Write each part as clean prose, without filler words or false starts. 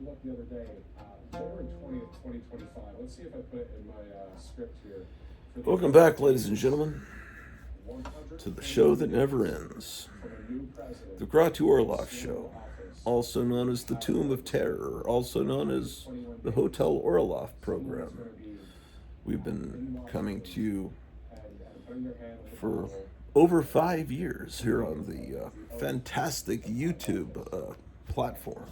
look the other day, February 20th, 2025. Let's see if I put it in my script here. For the Welcome back, ladies and gentlemen, to the show that never ends. from a new president The Gratu Orloff Show, office. also known as the Tomb of Terror, also known as the Hotel Orloff program. We've been coming to you for over 5 years here on the fantastic YouTube platform,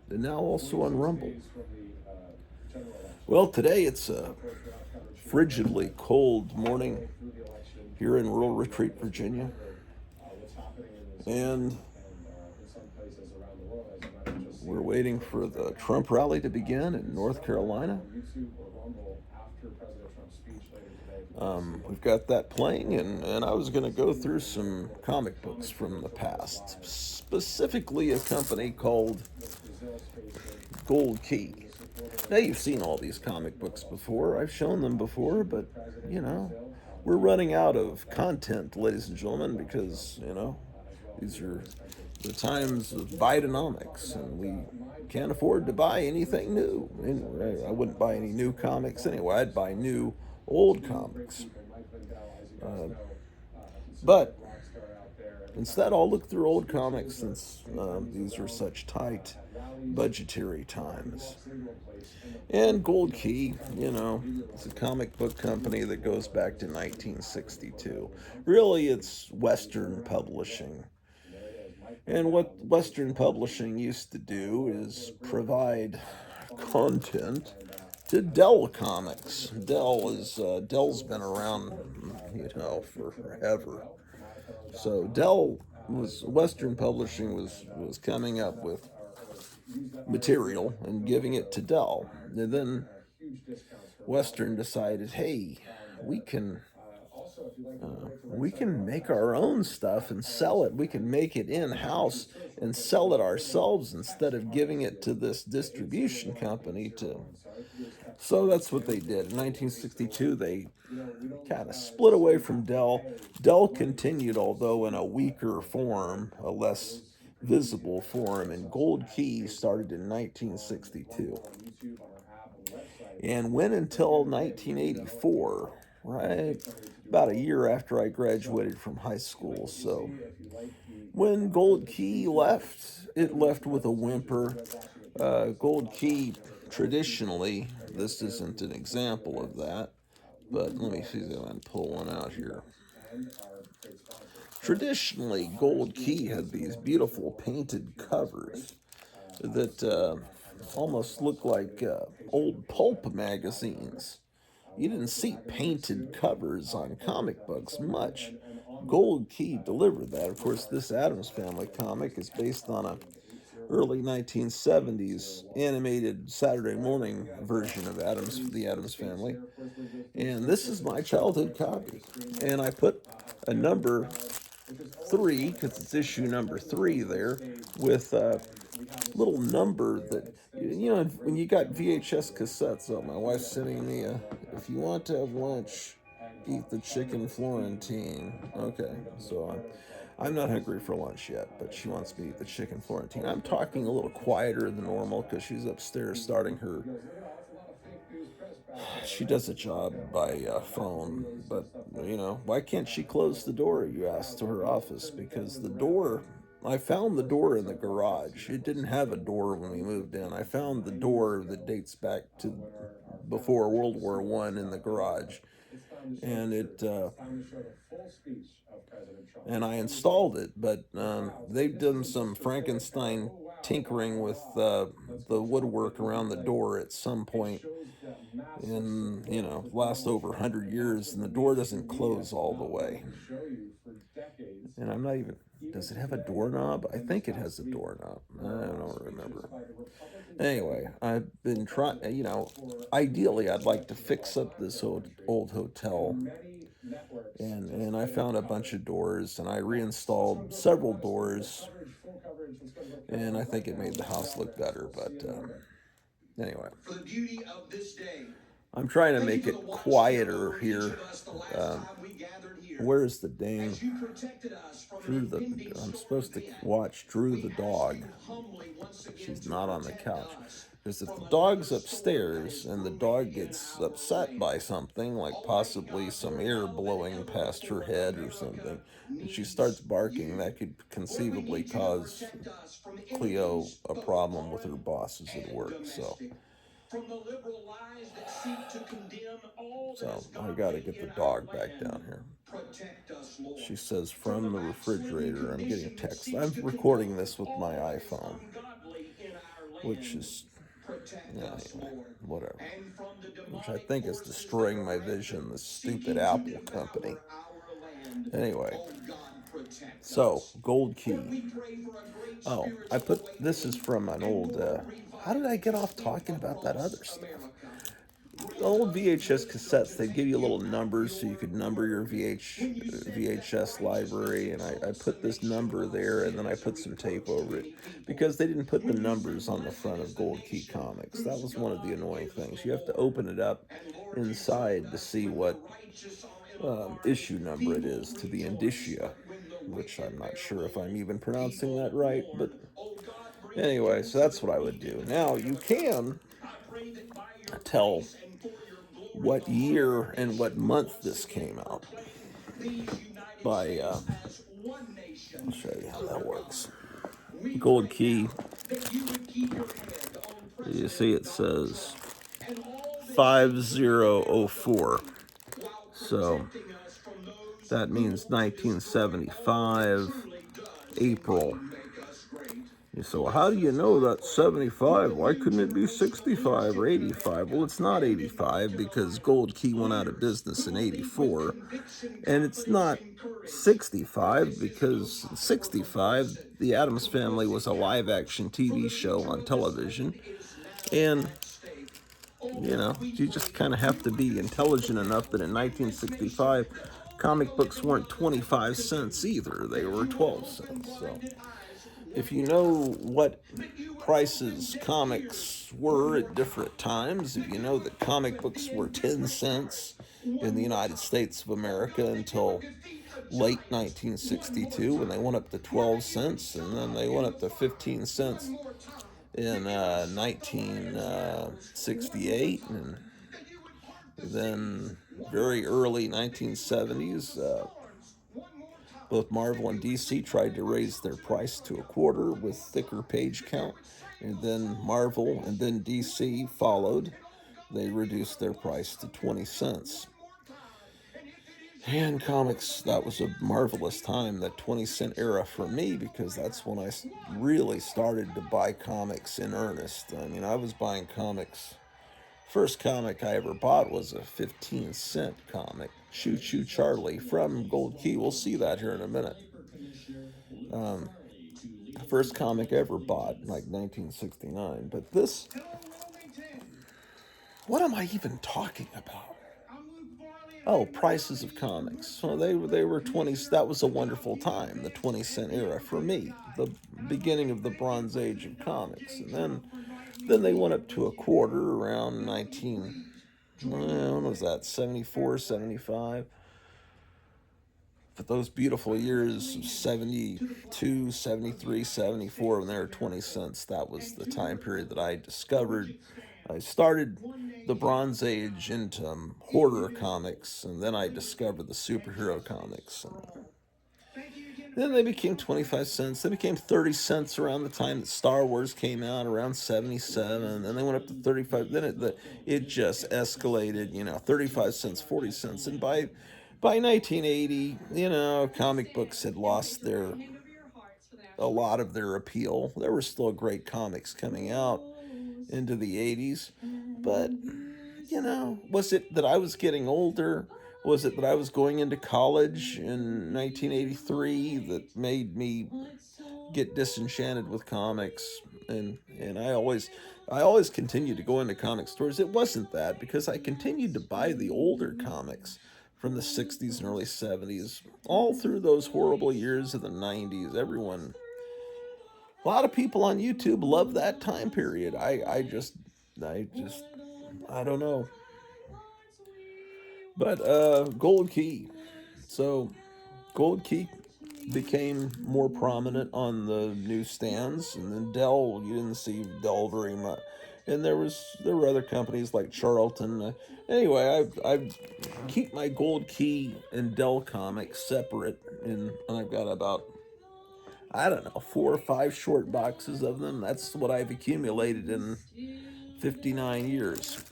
and now also on Rumble. Well, today it's a frigidly cold morning here in rural Retreat, Virginia, and we're waiting for the Trump rally to begin in North Carolina. We've got that playing, and I was going to go through some comic books from the past, specifically a company called Gold Key. Now, you've seen all these comic books before. I've shown them before, but, we're running out of content, ladies and gentlemen, because, these are the times of Bidenomics, and we can't afford to buy anything new. Anyway, I wouldn't buy any new comics anyway. I'd buy new old comics. But instead, I'll look through old comics since these are such tight budgetary times. And Gold Key, it's a comic book company that goes back to 1962. Really, it's Western publishing. And what Western publishing used to do is provide content to Dell Comics. Dell's been around, for forever. So Western Publishing was coming up with material and giving it to Dell. And then Western decided, hey, we can make our own stuff and sell it. We can make it in-house and sell it ourselves instead of giving it to this distribution company to. So that's what they did. In 1962, they kind of split away from Dell. Dell continued, although in a weaker form, a less visible form, and Gold Key started in 1962 and went until 1984, right about a year after I graduated from high school. So when Gold Key left, it left with a whimper. Gold Key, traditionally, this isn't an example of that, but let me see if I can pull one out here. Traditionally, Gold Key had these beautiful painted covers that almost look like old pulp magazines. You didn't see painted covers on comic books much. Gold Key delivered that. Of course, this Addams Family comic is based on a early 1970s animated Saturday morning version of the Addams Family. And this is my childhood copy. And I put a number 3, because it's issue number 3 there, with a little number that, when you got VHS cassettes. Oh, my wife's sending me if you want to have lunch, eat the chicken Florentine. Okay, so I'm not hungry for lunch yet, but she wants me to eat the chicken Florentine. I'm talking a little quieter than normal because she's upstairs starting her. She does a job by phone, but, why can't she close the door, you ask, to her office? Because I found the door in the garage. It didn't have a door when we moved in. I found the door that dates back to before World War I in the garage. And and I installed it, but they've done some Frankenstein tinkering with the woodwork around the door at some point in last over 100 years, and the door doesn't close all the way. And I'm not even. Does it have a doorknob? I think it has a doorknob. I don't remember. Anyway, I've been trying. Ideally, I'd like to fix up this old hotel. And I found a bunch of doors, and I reinstalled several doors, and I think it made the house look better. But anyway. For the beauty of this day. I'm trying to Thank you make for the it watchtower quieter of each here. of us the last Um, time we gathered here. where's the dang As you protected us from an Drew the? impending I'm storm supposed to event, watch Drew we the ask dog. you humbly once again She's to not on the protect couch. us Because if from the another dog's storm that upstairs is and the brewing dog in gets our upset land. by something, like Almighty possibly God, some more air now than blowing ever past her before, head or America something, and she starts needs barking, you. that could Lord, we conceivably need you to cause protect us from Cleo enemies, a both problem with her foreign bosses at and work. So, domestic. From the liberal lies that seek to condemn all that so is I got to godly get the in our dog back land. down here. Protect us, Lord. She says From the from the backslidden refrigerator. I'm getting condition that text. seeks I'm to recording condone this with my all that is iPhone, ungodly in our which land. is, Protect yeah, us, anyway, Lord. whatever. And from the Which I demonic think is forces that destroying are my active, vision, this stupid seeking to Apple company. devour our land. Anyway, Oh God, protect so us. Gold Lord, Key. we pray for a great Oh, I spiritual put this is awakening from an and old. for a How did I get reviving off talking about that other across stuff? America. The Grant old us VHS wisdom cassettes, to they'd give take you you little at numbers so you your could number your word. When you said that VHS righteousness library, and I exalts a put this nation number while there, and then sin I is a put some tape reproach to over it many people. because they didn't put the When you said, numbers on the blessed front is of the Gold Key nation Comics. That whose was one of the God annoying is things. the You have to Lord. open it up And Lord, you told inside to us see when the what righteous are in a party, issue number it people is to the rejoice, indicia, but when the which I'm wicked not bear sure if I'm woe, even pronouncing that people right, but mourn. Oh God, bring anyway, so peace into that's the what I would region do. of Now, you America. can I pray that by your tell grace and for your glory, the what heart of year our and what nation will month once this again came out proclaim these United by, States as one I'll nation show you how that under God. works. We Gold pray Key, now that you would keep your hand on you see President it Donald says Trump and all that seek to make America 5004. great while So protecting us from those that who means want to destroy all that 1975, truly does April. indeed make us great. You say, well, how Bless do you us, know I that's pray, with 75? a Why new couldn't it be generation of 65 or leadership in 85? Well, America it's not and in 85 Western because alliance. Gold Key went out of Leaders business who in will lead with 84. conviction, And it's confidence, not and courage. For 65 this is no because in time for 65, complacent The and Addams Family complicit was a live cowards, action for TV the show future on of this television. land is now And at stake. Oh God, we you just pray kind of have you to would be do something intelligent enough now that in in this nation 1965, that only comic books living weren't God 25 could cents do. either. They That were you would 12 open cents. So blinded eyes one if you more know time. what That you would open prices deaf ears comics one were more at different time. times, if That you you know would that comic open books the were 10 indifferent cents hearts in one the more United time. States of Oh America God, that you would until defeat a late giant one more 1962 when they time. went up to Lord, 12 that you would cents, show and then up they in went the up to farm 15 one cents more time. in That you would shut the lions' mouths one more 1968, and time. That you would part the seas then one more very time. early That you would calm the 1970s. storms one more time. Both Marvel That and you would DC tried to revive our raise their church in price to a America quarter one with more thicker time. page That you count, would strengthen and the then soul of our Marvel and nation then one DC more time. followed. And oh God, They that you reduced would their bless price to America 20 cents. one more time. And if it is your And will comics, that that the was a hands of the marvelous people time, that go 20-cent against era your for plan me, in the because White that's when I House one really more started to buy time. comics in earnest. I mean, I was buying comics. First comic I ever bought was a 15-cent comic, Choo Choo Charlie, from Gold Key. We'll see that here in a minute. The first comic I ever bought, like 1969. But this, what am I even talking about? Oh, prices of comics. So they were 20. That was a wonderful time, the 20-cent era for me, the beginning of the Bronze Age of comics. And then they went up to a quarter around 19. When was that? 74, 75. But those beautiful years of 72, 73, 74, when they were 20 cents, that was the time period that I discovered. I started the Bronze Age into horror comics, and then I discovered the superhero comics. And then they became 25 cents. They became 30 cents around the time that Star Wars came out, around 77. Then they went up to 35. Then it just escalated, 35 cents, 40 cents. And by 1980, comic books had lost a lot of their appeal. There were still great comics coming out into the 80s, but was it that I was getting older? Was it that I was going into college in 1983 that made me get disenchanted with comics? And I always continued to go into comic stores. It wasn't that, because I continued to buy the older comics from the 60s and early 70s, all through those horrible years of the 90s. A lot of people on YouTube love that time period. I just, I don't know. But Gold Key. So Gold Key became more prominent on the newsstands, and then Dell, you didn't see Dell very much. And there were other companies like Charlton. Anyway, I keep my Gold Key and Dell comics separate, and I've got about, I don't know, 4 or 5 short boxes of them. That's what I've accumulated in 59 years.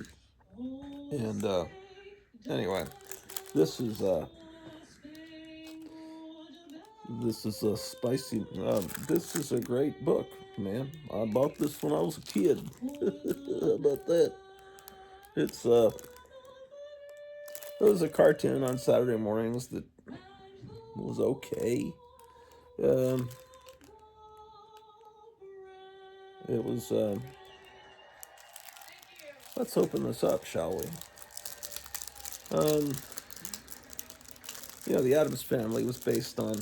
And anyway, this is a spicy. This is a great book, man. I bought this when I was a kid. How about that? It's it was a cartoon on Saturday mornings that was okay. Um, it was. Let's open this up, shall we? The Addams Family was based on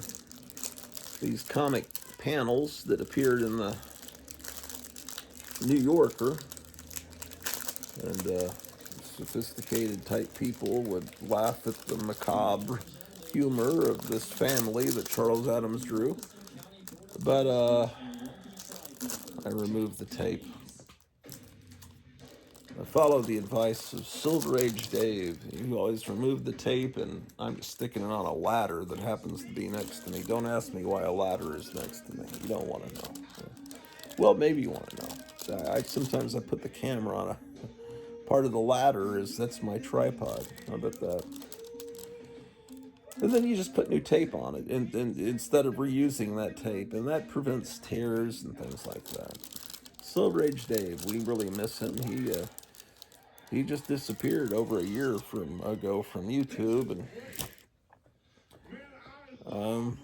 these comic panels that appeared in the New Yorker, and sophisticated type people would laugh at the macabre humor of this family that Charles Addams drew. But I removed the tape. I followed the advice of Silver Age Dave. You always remove the tape, and I'm sticking it on a ladder that happens to be next to me. Don't ask me why a ladder is next to me. You don't want to know. Well, maybe you want to know. Sometimes I put the camera on a part of the ladder, that's my tripod. How about that? And then you just put new tape on it, and instead of reusing that tape, and that prevents tears and things like that. Silver Age Dave, we really miss him. He just disappeared over a year ago from YouTube, and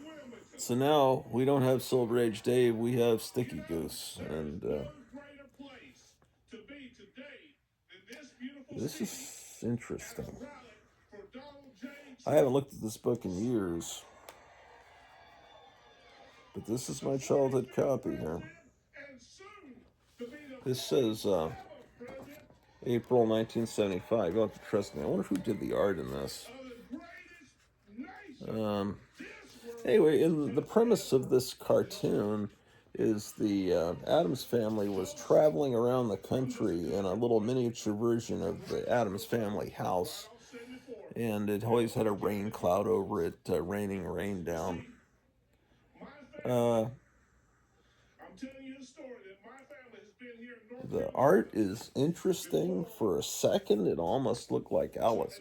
so now we don't have Silver Age Dave. We have Sticky Goose, and this is interesting. I haven't looked at this book in years, but this is my childhood copy here. This says April 1975. You'll have to trust me. I wonder who did the art in this. Anyway, the premise of this cartoon is the Addams Family was traveling around the country in a little miniature version of the Addams Family house, and it always had a rain cloud over it, raining rain down. The art is interesting. For a second, it almost looked like Alex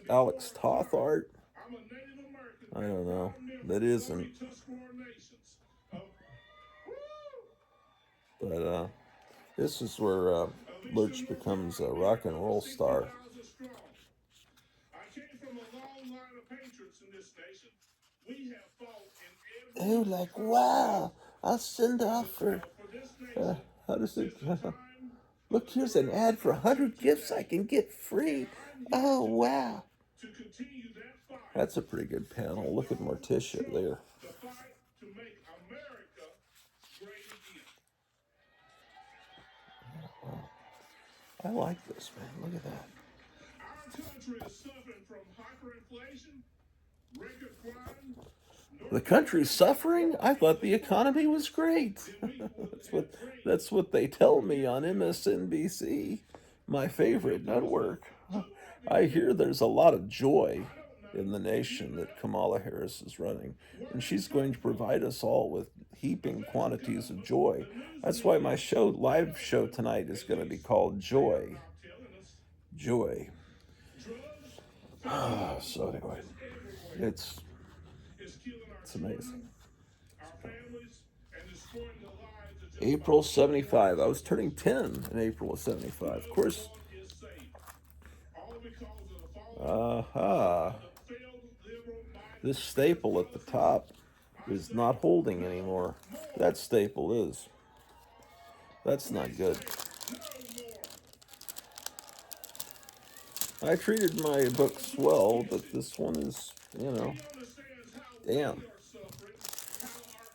Toth art. I don't know. That isn't. But this is where Lurch becomes a rock and roll star. Oh, like, wow, I'll send off for, how does it, look, here's an ad for 100 gifts I can get free. Oh, wow. That's a pretty good panel. Look at Morticia there. I like this, man. Look at that. Our country is suffering from hyperinflation, record crime. The country's suffering? I thought the economy was great. that's what they tell me on MSNBC, my favorite network. I hear there's a lot of joy in the nation that Kamala Harris is running, and she's going to provide us all with heaping quantities of joy. That's why my live show tonight is going to be called Joy. Joy. So anyway, it's amazing. April 75. I was turning 10 in April of 75. Of course. This staple at the top is not holding anymore. That staple is. That's not good. I treated my books well, but this one is, damn.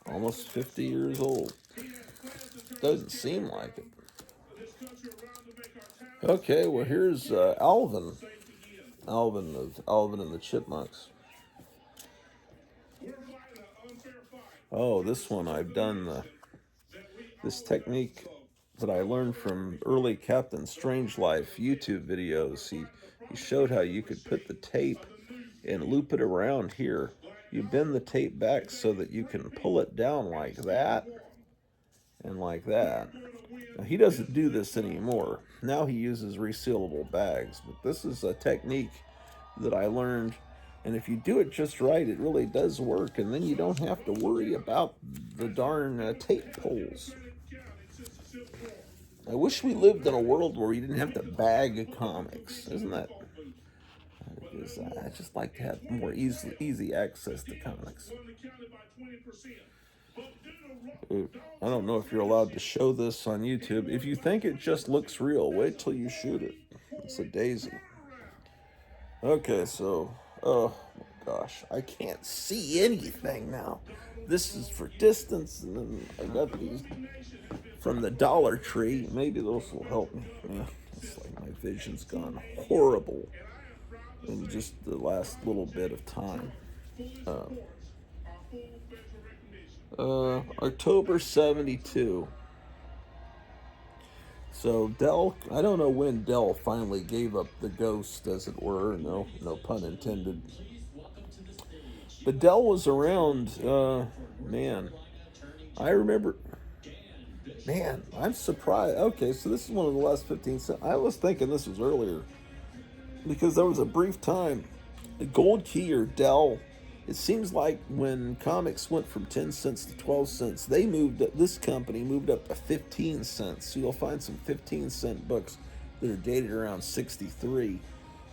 Almost 50 years old. Doesn't seem like it. Okay, well, here's Alvin. Alvin and the Chipmunks. We're fighting an unfair fight. Oh, this one I've done this technique that I learned from early Captain Strangelife's YouTube videos. He showed how you could put the tape and loop it around here. You bend the tape back so that you can pull it down like that and like that. Now, he doesn't do this anymore. Now he uses resealable bags, but this is a technique that I learned, and if you do it just right, it really does work, and then you don't have to worry about the darn tape pulls. I wish we lived in a world where we didn't have to bag comics. Isn't that? Because I just like to have more easy access to comics. I don't know if you're allowed to show this on YouTube. If you think it just looks real, wait till you shoot it. It's a daisy. Okay, so, oh my gosh, I can't see anything now. This is for distance, and then I got these from the Dollar Tree. Maybe those will help me. Yeah, it's like my vision's gone horrible in just the last little bit of time. October 72. So Dell, I don't know when Dell finally gave up the ghost, as it were. No pun intended. But Dell was around. Man, I remember. Man, I'm surprised. Okay, so this is one of the last 15 cents. I was thinking this was earlier because there was a brief time, the Gold Key or Dell. It seems like when comics went from 10 cents to 12 cents, this company moved up to 15 cents. So you'll find some 15-cent books that are dated around 63.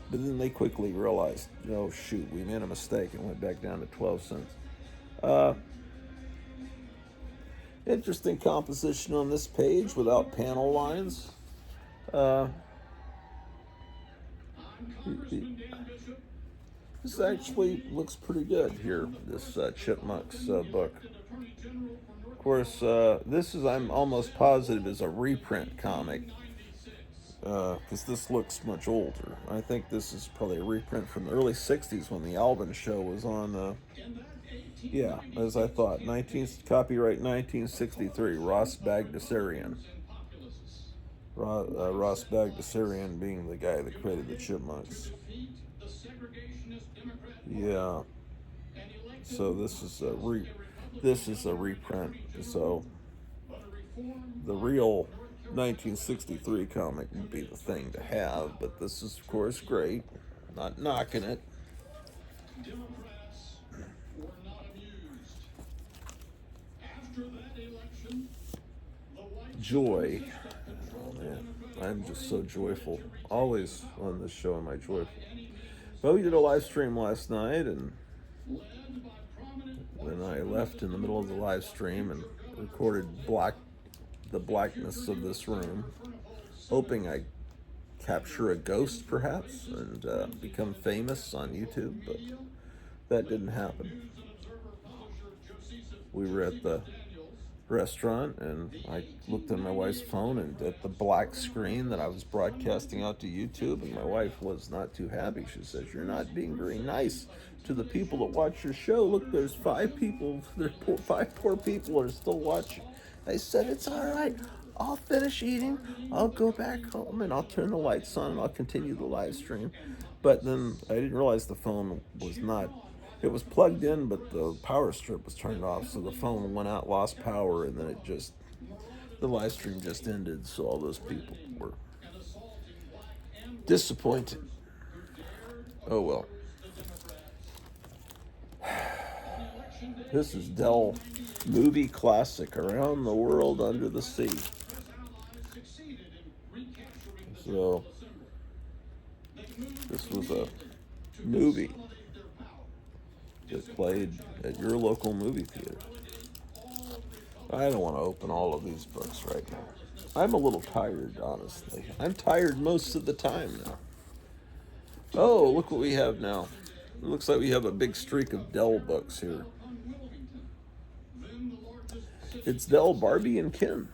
But then they quickly realized, oh, shoot, we made a mistake and went back down to 12 cents. Interesting composition on this page without panel lines. This actually looks pretty good here, this Chipmunks book. Of course, this is, I'm almost positive, is a reprint comic, because this looks much older. I think this is probably a reprint from the early 60s when the Alvin show was on, yeah, as I thought, copyright 1963, Ross Bagdasarian. Ross Bagdasarian being the guy that created the Chipmunks. Yeah. So this is a reprint. So the real 1963 comic would be the thing to have, but this is of course great. Not knocking it. Joy. Oh man, I'm just so joyful. Always on this show am I joyful. But we did a live stream last night, and then I left in the middle of the live stream and recorded the blackness of this room, hoping I capture a ghost perhaps and become famous on YouTube, but that didn't happen. We were at the restaurant, and I looked at my wife's phone and at the black screen that I was broadcasting out to YouTube, and my wife was not too happy. She says, "You're not being very nice to the people that watch your show. Look, there's 5 people, five poor people are still watching." I said, "It's all right. I'll finish eating, I'll go back home, and I'll turn the lights on, and I'll continue the live stream." But then I didn't realize the phone was not, it was plugged in, but the power strip was turned off, so the phone went out, lost power, and then the live stream just ended, so all those people were disappointed. Oh well. This is Dell movie classic, Around the World Under the Sea. So this was a movie that played at your local movie theater. I don't want to open all of these books right now. I'm a little tired, honestly. I'm tired most of the time now. Oh, look what we have now. It looks like we have a big streak of Dell books here. It's Dell, Barbie, and Ken.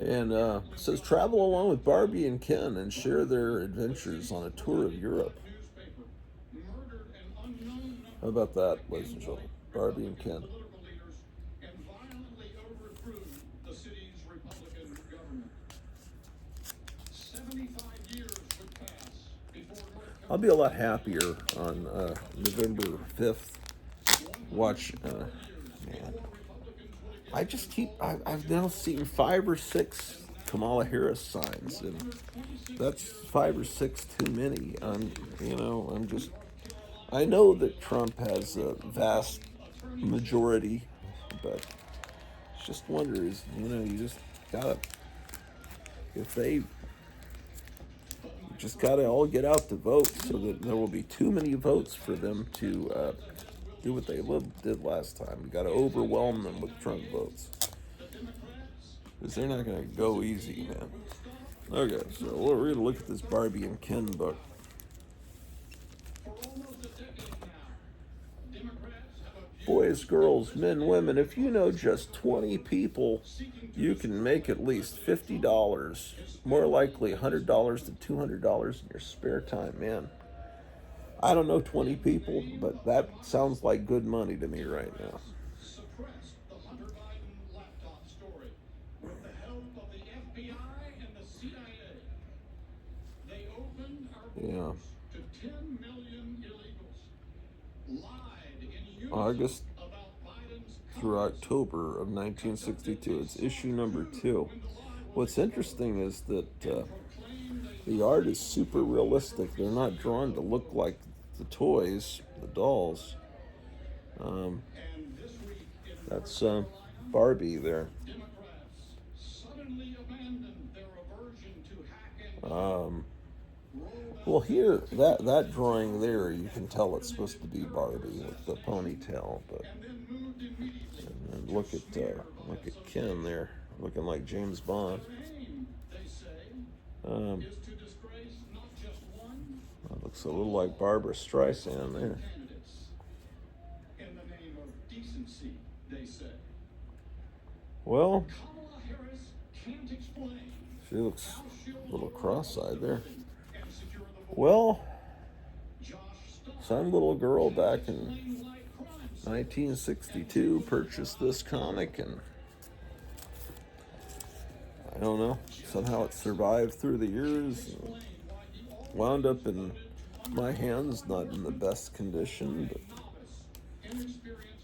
And it says travel along with Barbie and Ken and share their adventures on a tour of Europe. Newspaper murdered an unknown number How about that, of ladies and gentlemen? Illinois Barbie and Republican Ken. political leaders and violently overthrew the city's Republican government. 75 years would pass before North I'll be a lot happier on November 5th. Watch, man. I've now seen 5 or 6 Kamala Harris signs, and that's 5 or 6 too many. I know that Trump has a vast majority, but just wonder is, you just gotta, if they just gotta all get out to vote so that there will be too many votes for them to do what they did last time. We gotta overwhelm them with Trump votes. Because they're not gonna go easy, man. Okay, so we're gonna look at this Barbie and Ken book. Boys, girls, men, women, if you know just 20 people, you can make at least $50, more likely $100 to $200 in your spare time, man. I don't know 20 people, but that sounds like good money to me right now. suppressed the Hunter Biden laptop story with the help of the FBI and the CIA. They opened our borders to 10 million illegals. Lied in unison August about Biden's through October of 1962. It's issue number 2. What's interesting is that the art is super realistic. They're not drawn to look like the toys, the dolls. That's Barbie there. Democrats suddenly abandoned their aversion to hack and Well, here, that drawing there, you can tell it's supposed to be Barbie with the ponytail, but then moved immediately. and look at Ken there, looking like James Bond. Aim, they say, is to disgrace not just one That looks a little like Barbara Streisand there. candidates. In the name of decency, they say. Well, Kamala Harris can't explain she looks how she'll a little cross-eyed there. and secure the vote. Well, Josh Starr some little girl back in explained like crime 1962 purchased this comic, and I don't know, somehow it survived through the years and wound up in my hands, not in the best condition, but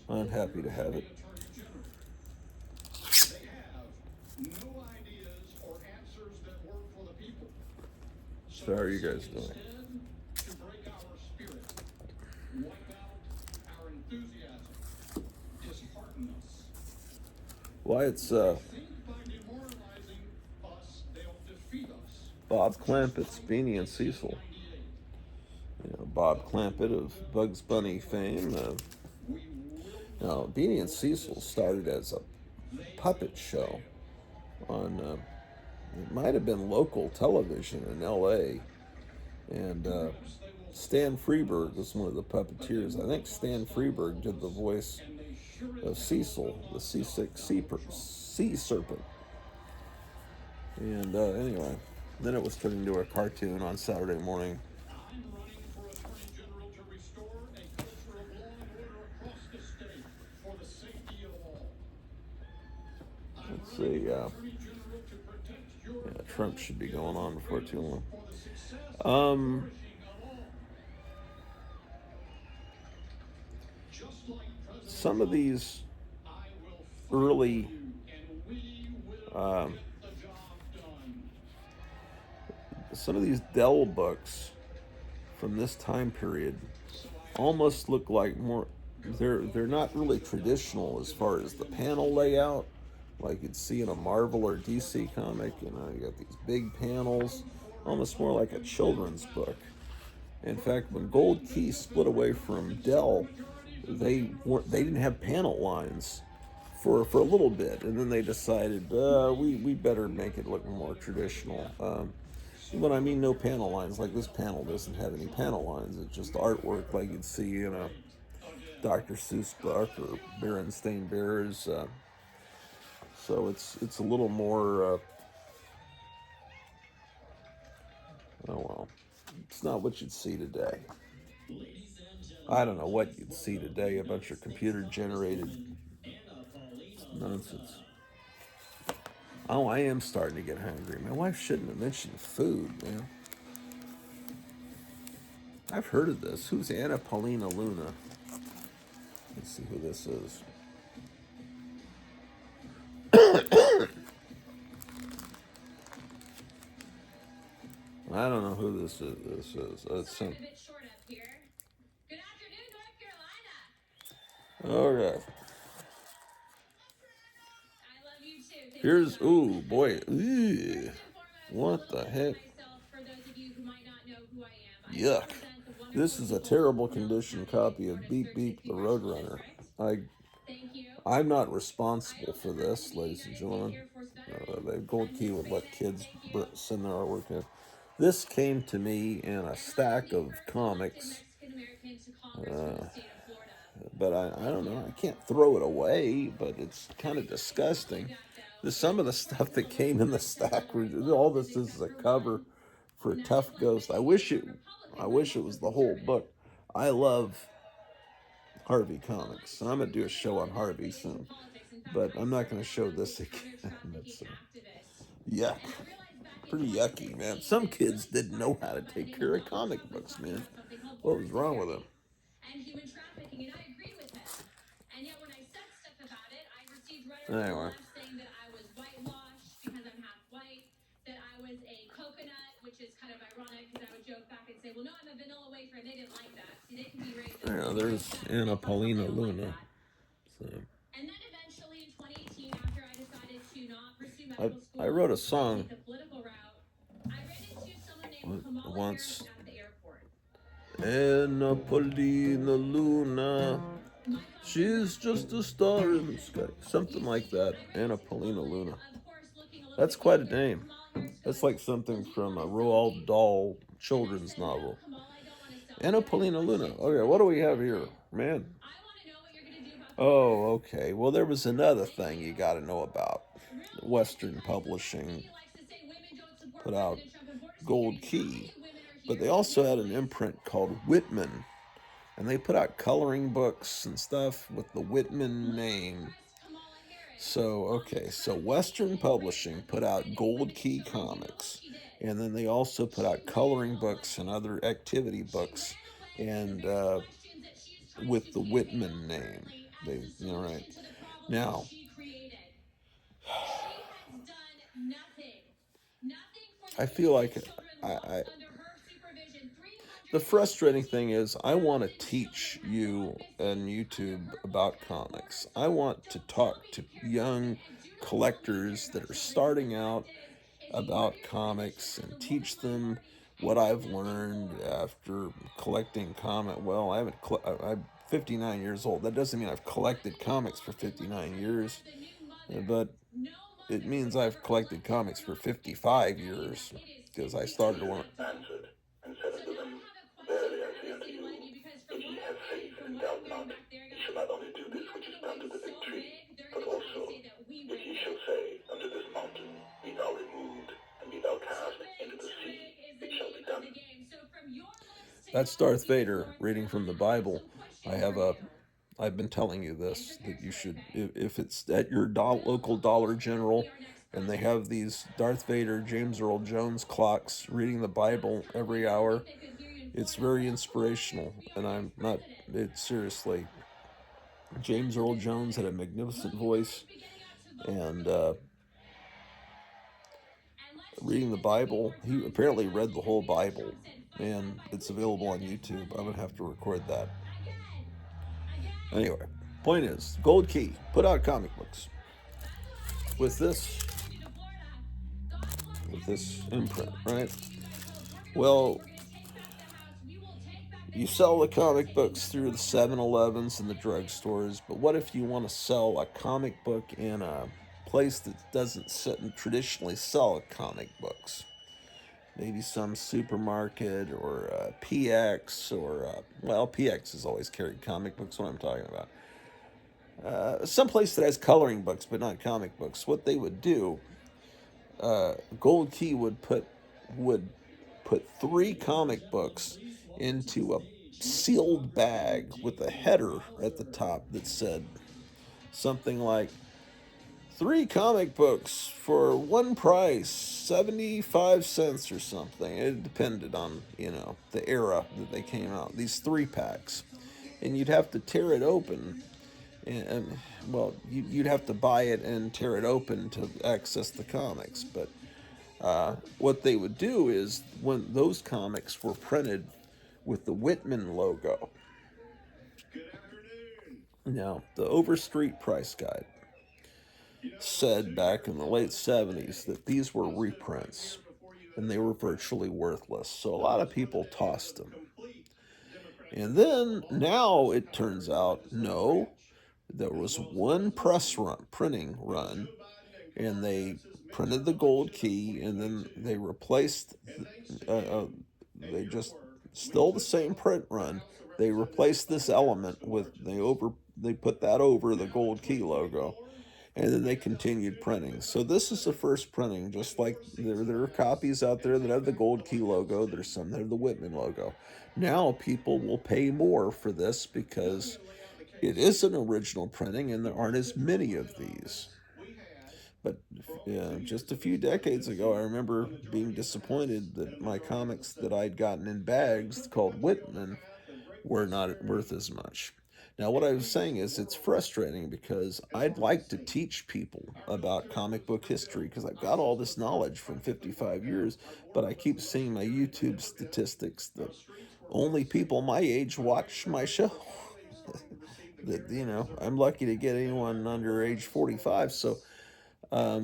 I'm happy to have it. They have no ideas or answers that work for the people. So how are you guys doing? Instead, to break our spirit, wipe out our enthusiasm, dishearten us. Why, it's Think by demoralizing us, they'll defeat us. Bob Clampett's Beanie and Cecil. Bob Clampett of Bugs Bunny fame. Now, Beanie and Cecil started as a puppet show on, it might have been local television in L.A., and Stan Freberg was one of the puppeteers. I think Stan Freberg did the voice of Cecil, the seasick sea serpent. And anyway, then it was turned into a cartoon on Saturday morning. I'm running for Attorney General to restore a culture of law and order across the state for the safety of all. I'm Let's running see, for Attorney General to protect your yeah, Trump should be going on before too long. for the success and flourishing of all. Just like President Some of these I will fight early you, and we will get the job done. some of these Dell books from this time period almost look like more, they're not really traditional as far as the panel layout like you'd see in a Marvel or DC comic. You got these big panels, almost more like a children's book. In fact, when Gold Key split away from Dell, they didn't have panel lines for a little bit, and then they decided we better make it look more traditional. When I mean no panel lines, like this panel doesn't have any panel lines. It's just artwork like you'd see in a Dr. Seuss book or Berenstain Bears. So it's a little more Oh well. It's not what you'd see today. I don't know what you'd see today. A bunch of computer generated nonsense. Oh, I am starting to get hungry. My wife shouldn't have mentioned food, man. I've heard of this. Who's Anna Paulina Luna? Let's see who this is. I don't know who this is. It's some. Okay. Here's ooh boy. Ew. What the heck? Yuck. This is a terrible condition copy of Beep Beep the Roadrunner. I'm not responsible for this, ladies and gentlemen. The Gold Key would let kids send their artwork in. This came to me in a stack of comics. But I don't know. I can't throw it away, but it's kind of disgusting. Some of the stuff that came in the stack, all this is a cover for a Tough Ghost. I wish it was the whole book. I love Harvey comics. I'm gonna do a show on Harvey soon, but I'm not gonna show this again. That's yuck, pretty yucky, man. Some kids didn't know how to take care of comic books, man. What was wrong with them? Anyway. Yeah, there's Anna Paulina Luna. So. I wrote a song once. Anna Paulina Luna, she's just a star in the sky. Something like that. Anna Paulina Luna. That's quite a name. That's like something from a Roald Dahl children's novel. Anna Paulina Luna. Okay, what do we have here? Man. Oh, okay. Well, there was another thing you got to know about. Western Publishing put out Gold Key, but they also had an imprint called Whitman, and they put out coloring books and stuff with the Whitman name. So, okay, so Western Publishing put out Gold Key comics, and then they also put out coloring books and other activity books, and with the Whitman name. Right. Now, I feel like the frustrating thing is I want to teach you on YouTube about comics. I want to talk to young collectors that are starting out about comics and teach them what I've learned after collecting Well, I'm 59 years old. That doesn't mean I've collected comics for 59 years, but it means I've collected comics for 55 years because I started one. Answered and said unto them, Verily I say unto you, if ye have faith and doubt not, ye shall not only do this which is done to the fig tree, but also, if ye shall say unto this mountain, Be thou removed, and be thou cast into the sea, it shall be done. That's Darth Vader reading from the Bible. I've been telling you this, that you should, if it's at your local Dollar General, and they have these Darth Vader, James Earl Jones clocks reading the Bible every hour, it's very inspirational. And seriously, James Earl Jones had a magnificent voice, and reading the Bible, he apparently read the whole Bible, and it's available on YouTube. I'm going to have to record that. Anyway, point is, Gold Key put out comic books with this imprint, right? Well, you sell the comic books through the 7-Elevens and the drugstores, but what if you want to sell a comic book in a place that doesn't traditionally sell comic books? Maybe some supermarket or PX or, PX has always carried comic books, what I'm talking about. Some place that has coloring books but not comic books. What they would do, Gold Key would put 3 comic books into a sealed bag with a header at the top that said something like 3 comic books for one price, 75 cents or something. It depended on, the era that they came out. These 3 packs. And you'd have to tear it open. And well, you'd have to buy it and tear it open to access the comics. But what they would do is when those comics were printed with the Whitman logo. Now, the Overstreet Price Guide said back in the late 70s that these were reprints and they were virtually worthless. So a lot of people tossed them. And then now it turns out, no, there was one printing run, and they printed the gold key, and then they replaced, they just, still the same print run. They replaced this element with, they put that over the gold key logo, and then they continued printing. So this is the first printing, just like there are copies out there that have the gold key logo. There's some that have the Whitman logo. Now people will pay more for this because it is an original printing and there aren't as many of these. But just a few decades ago, I remember being disappointed that my comics that I'd gotten in bags called Whitman were not worth as much. Now, what I was saying is it's frustrating because I'd like to teach people about comic book history because I've got all this knowledge from 55 years, but I keep seeing my YouTube statistics that only people my age watch my show. That, I'm lucky to get anyone under age 45, so I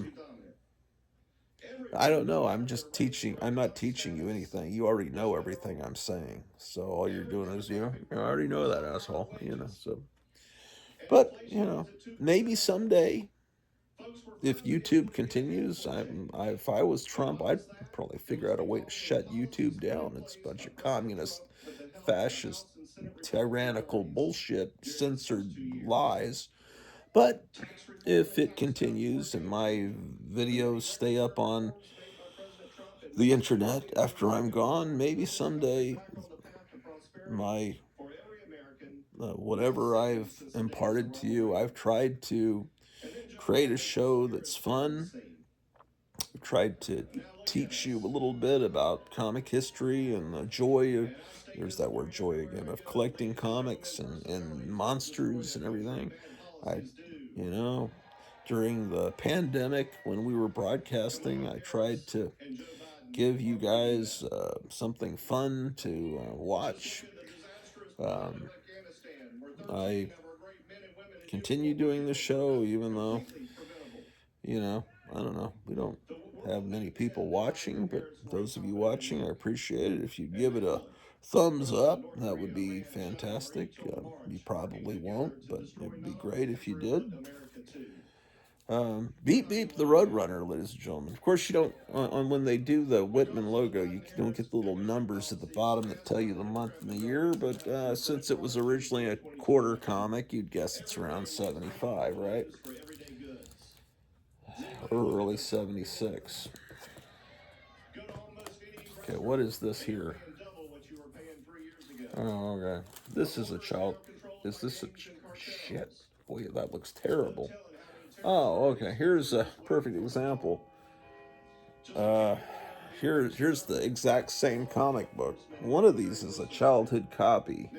don't know. I'm just teaching. I'm not teaching you anything. You already know everything I'm saying. So all you're doing is, you already know that, asshole. So, but, maybe someday, if YouTube continues, if I was Trump, I'd probably figure out a way to shut YouTube down. It's a bunch of communist, fascist, tyrannical bullshit, censored lies. But if it continues and my videos stay up on the internet after I'm gone, maybe someday my whatever I've imparted to you, I've tried to create a show that's fun. I've tried to teach you a little bit about comic history and the joy of, there's that word joy again, of collecting comics and monsters and everything. I, during the pandemic when we were broadcasting, I tried to give you guys something fun to watch. I continue doing the show even though, I don't know, we don't have many people watching, but those of you watching, I appreciate it. If you give it a thumbs up, that would be fantastic. You probably won't, but it would be great if you did. Beep beep the Roadrunner, ladies and gentlemen. Of course, you don't on when they do the Whitman logo, you don't get the little numbers at the bottom that tell you the month and the year. But since it was originally a quarter comic, you'd guess it's around 75, right? Or early 76. Okay, what is this here? Oh, okay. This is a child. Is this a shit? Boy, that looks terrible. Oh, okay. Here's a perfect example. Here's the exact same comic book. One of these is a childhood copy.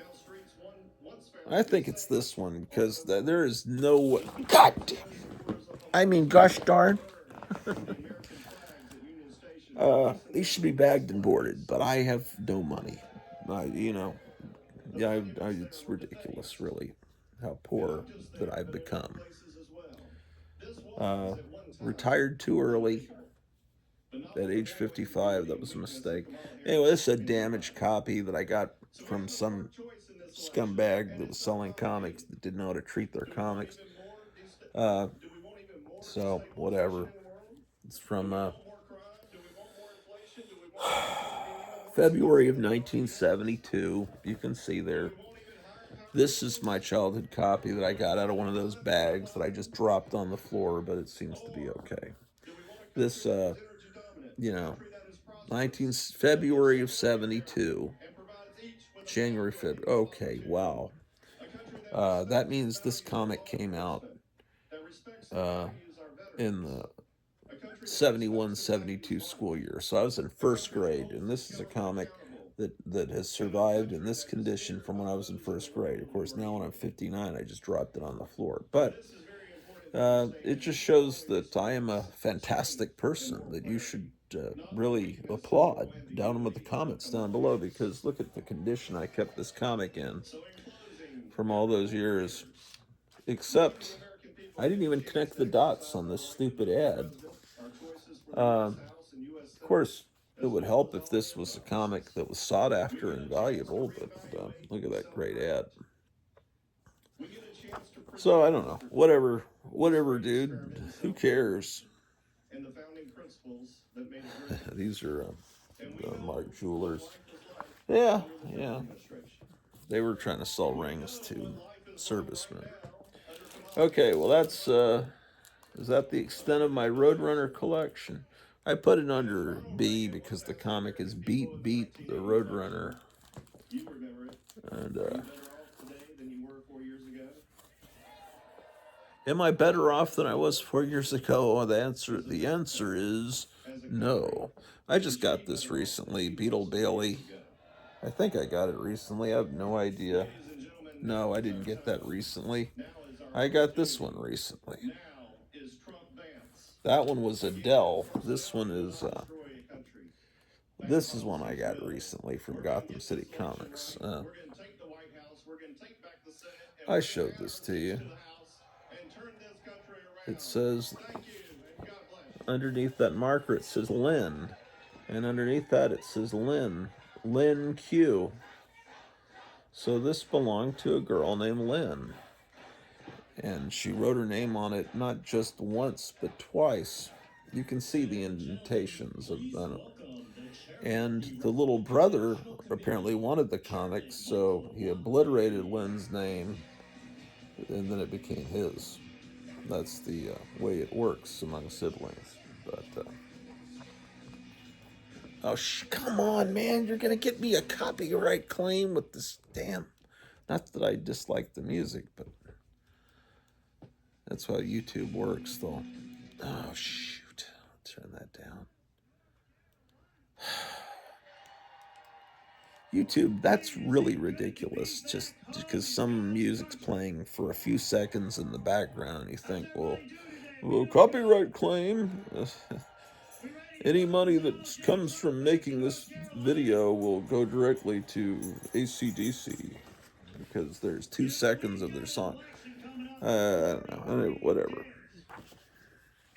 I think it's this one because there is no. God damn. I mean, gosh darn. These should be bagged and boarded, but I have no money. It's ridiculous, really, how poor that I've become. Retired too early at age 55. That was a mistake. Anyway, this is a damaged copy that I got from some scumbag that was selling comics that didn't know how to treat their comics. So, whatever. It's from February of 1972. You can see there. This is my childhood copy that I got out of one of those bags that I just dropped on the floor, but it seems to be okay. This, February of 72. January, February. Okay, wow. That means this comic came out in the 71-72 school year. So I was in first grade, and this is a comic that has survived in this condition from when I was in first grade. Of course, now when I'm 59, I just dropped it on the floor. But it just shows that I am a fantastic person that you should really applaud. Down with the comments down below, because look at the condition I kept this comic in from all those years. Except I didn't even connect the dots on this stupid ad. Of course, it would help if this was a comic that was sought after and valuable, but look at that great ad. So I don't know. Whatever, dude. Who cares? These are Mark Jewelers. Yeah. They were trying to sell rings to servicemen. Okay, well that's is that the extent of my Roadrunner collection? I put it under B because the comic is Beep Beep the Roadrunner. And am I better off than I was 4 years ago? The answer is no. I just got this recently, Beetle Bailey. I think I got it recently. I have no idea. No, I didn't get that recently. I got this one recently. That one was Adele. This one is this is one I got recently from Gotham City Comics. I showed this to you. It says, underneath that marker it says Lynn, and underneath that it says Lynn Q. So this belonged to a girl named Lynn, and she wrote her name on it not just once but twice. You can see the indentations of them. And the little brother apparently wanted the comic, so he obliterated Lynn's name, and then it became his. That's the way it works among siblings. But come on, man! You're gonna get me a copyright claim with this damn. Not that I dislike the music, but that's how YouTube works, though. Oh shoot! I'll turn that down. YouTube, that's really ridiculous. Just because some music's playing for a few seconds in the background, you think, well, copyright claim. Any money that comes from making this video will go directly to AC/DC because there's 2 seconds of their song. I don't know. Whatever.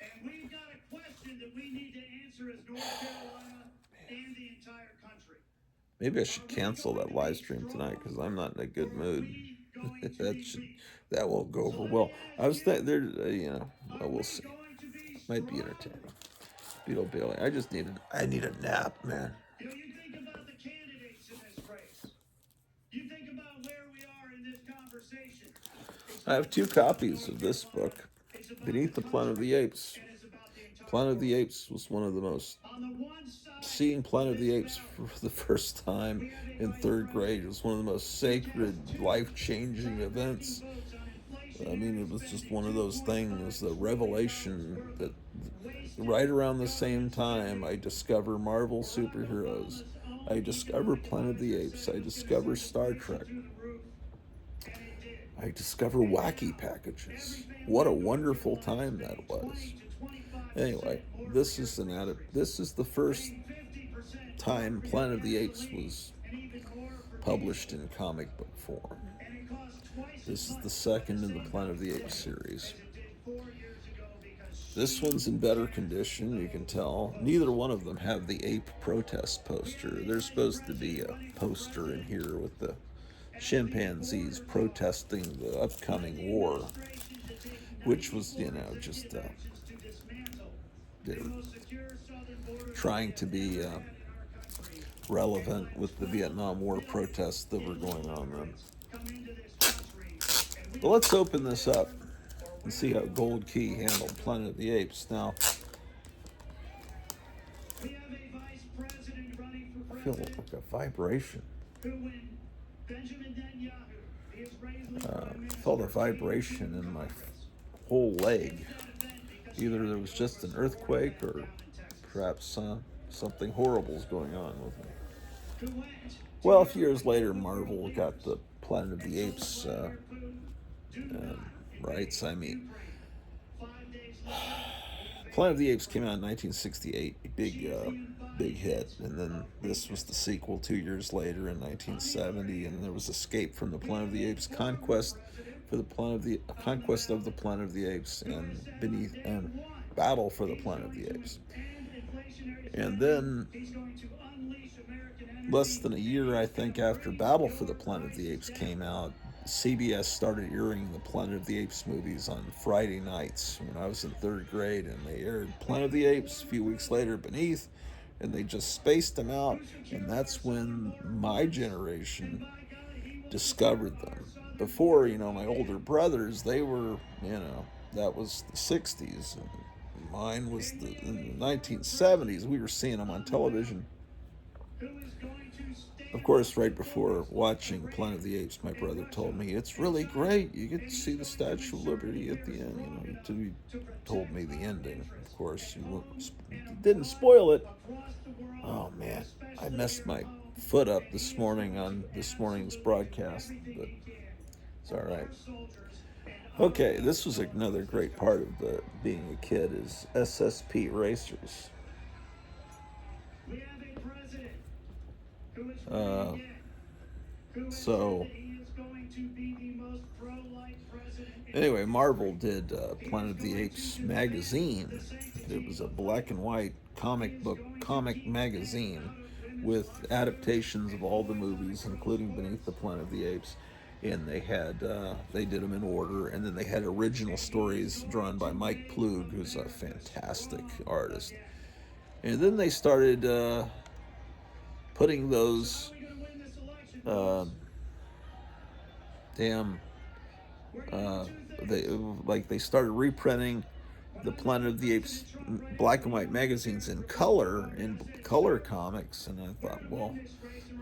And we've got a question that we need to answer as North Carolina and the entire country. Maybe I should cancel that live stream tonight because I'm not in a good mood. That won't go over well. I was there, we'll see. Might be entertaining. Beetle Bailey. I need a nap, man. You think about the candidates in this race. You think about where we are in this conversation. I have 2 copies of this book, Beneath the Planet of the Apes. Planet of the Apes was one of the most... Seeing Planet of the Apes for the first time in 3rd grade was one of the most sacred, life-changing events. I mean, it was just one of those things, the revelation that right around the same time I discover Marvel superheroes, I discover Planet of the Apes, I discover Star Trek, I discover wacky packages. What a wonderful time that was. Anyway, this is the first time Planet of the Apes was published in comic book form. This is the second in the Planet of the Apes series. This one's in better condition, you can tell. Neither one of them have the ape protest poster. There's supposed to be a poster in here with the chimpanzees protesting the upcoming war, which was, just they're trying to be relevant with the Vietnam War protests that were going on then. But let's open this up and see how Gold Key handled Planet of the Apes. Now, We have a vice president feel like a vibration. I felt a vibration in my whole leg. Either there was just an earthquake or perhaps something horrible is going on with me. Well, a few years later, Marvel got the Planet of the Apes rights. I mean, Planet of the Apes came out in 1968, a big hit, and then this was the sequel 2 years later in 1970, and there was Escape from the Planet of the Apes, Conquest of the Planet of the Apes, and Battle for the Planet of the Apes. And then, less than a year, I think, after Battle for the Planet of the Apes came out, CBS started airing the Planet of the Apes movies on Friday nights when I was in third grade, and they aired Planet of the Apes. A few weeks later, Beneath, and they just spaced them out, and that's when my generation discovered them. Before, my older brothers, they were, that was the 60s, and mine was in the 1970s. We were seeing them on television. Of course, right before watching Planet of the Apes, my brother told me, it's really great. You get to see the Statue of Liberty at the end. He told me the ending. Of course, he didn't spoil it. Oh, man. I messed my foot up this morning on this morning's broadcast, but it's all right. Okay, this was another great part of being a kid is SSP racers. So anyway, Marvel did Planet of the Apes magazine. It was a black and white comic magazine with adaptations of all the movies, including Beneath the Planet of the Apes. And they did them in order, and then they had original stories drawn by Mike Ploog, who's a fantastic artist. And then they started putting those they started reprinting the Planet of the Apes black and white magazines in color comics, and I thought, well,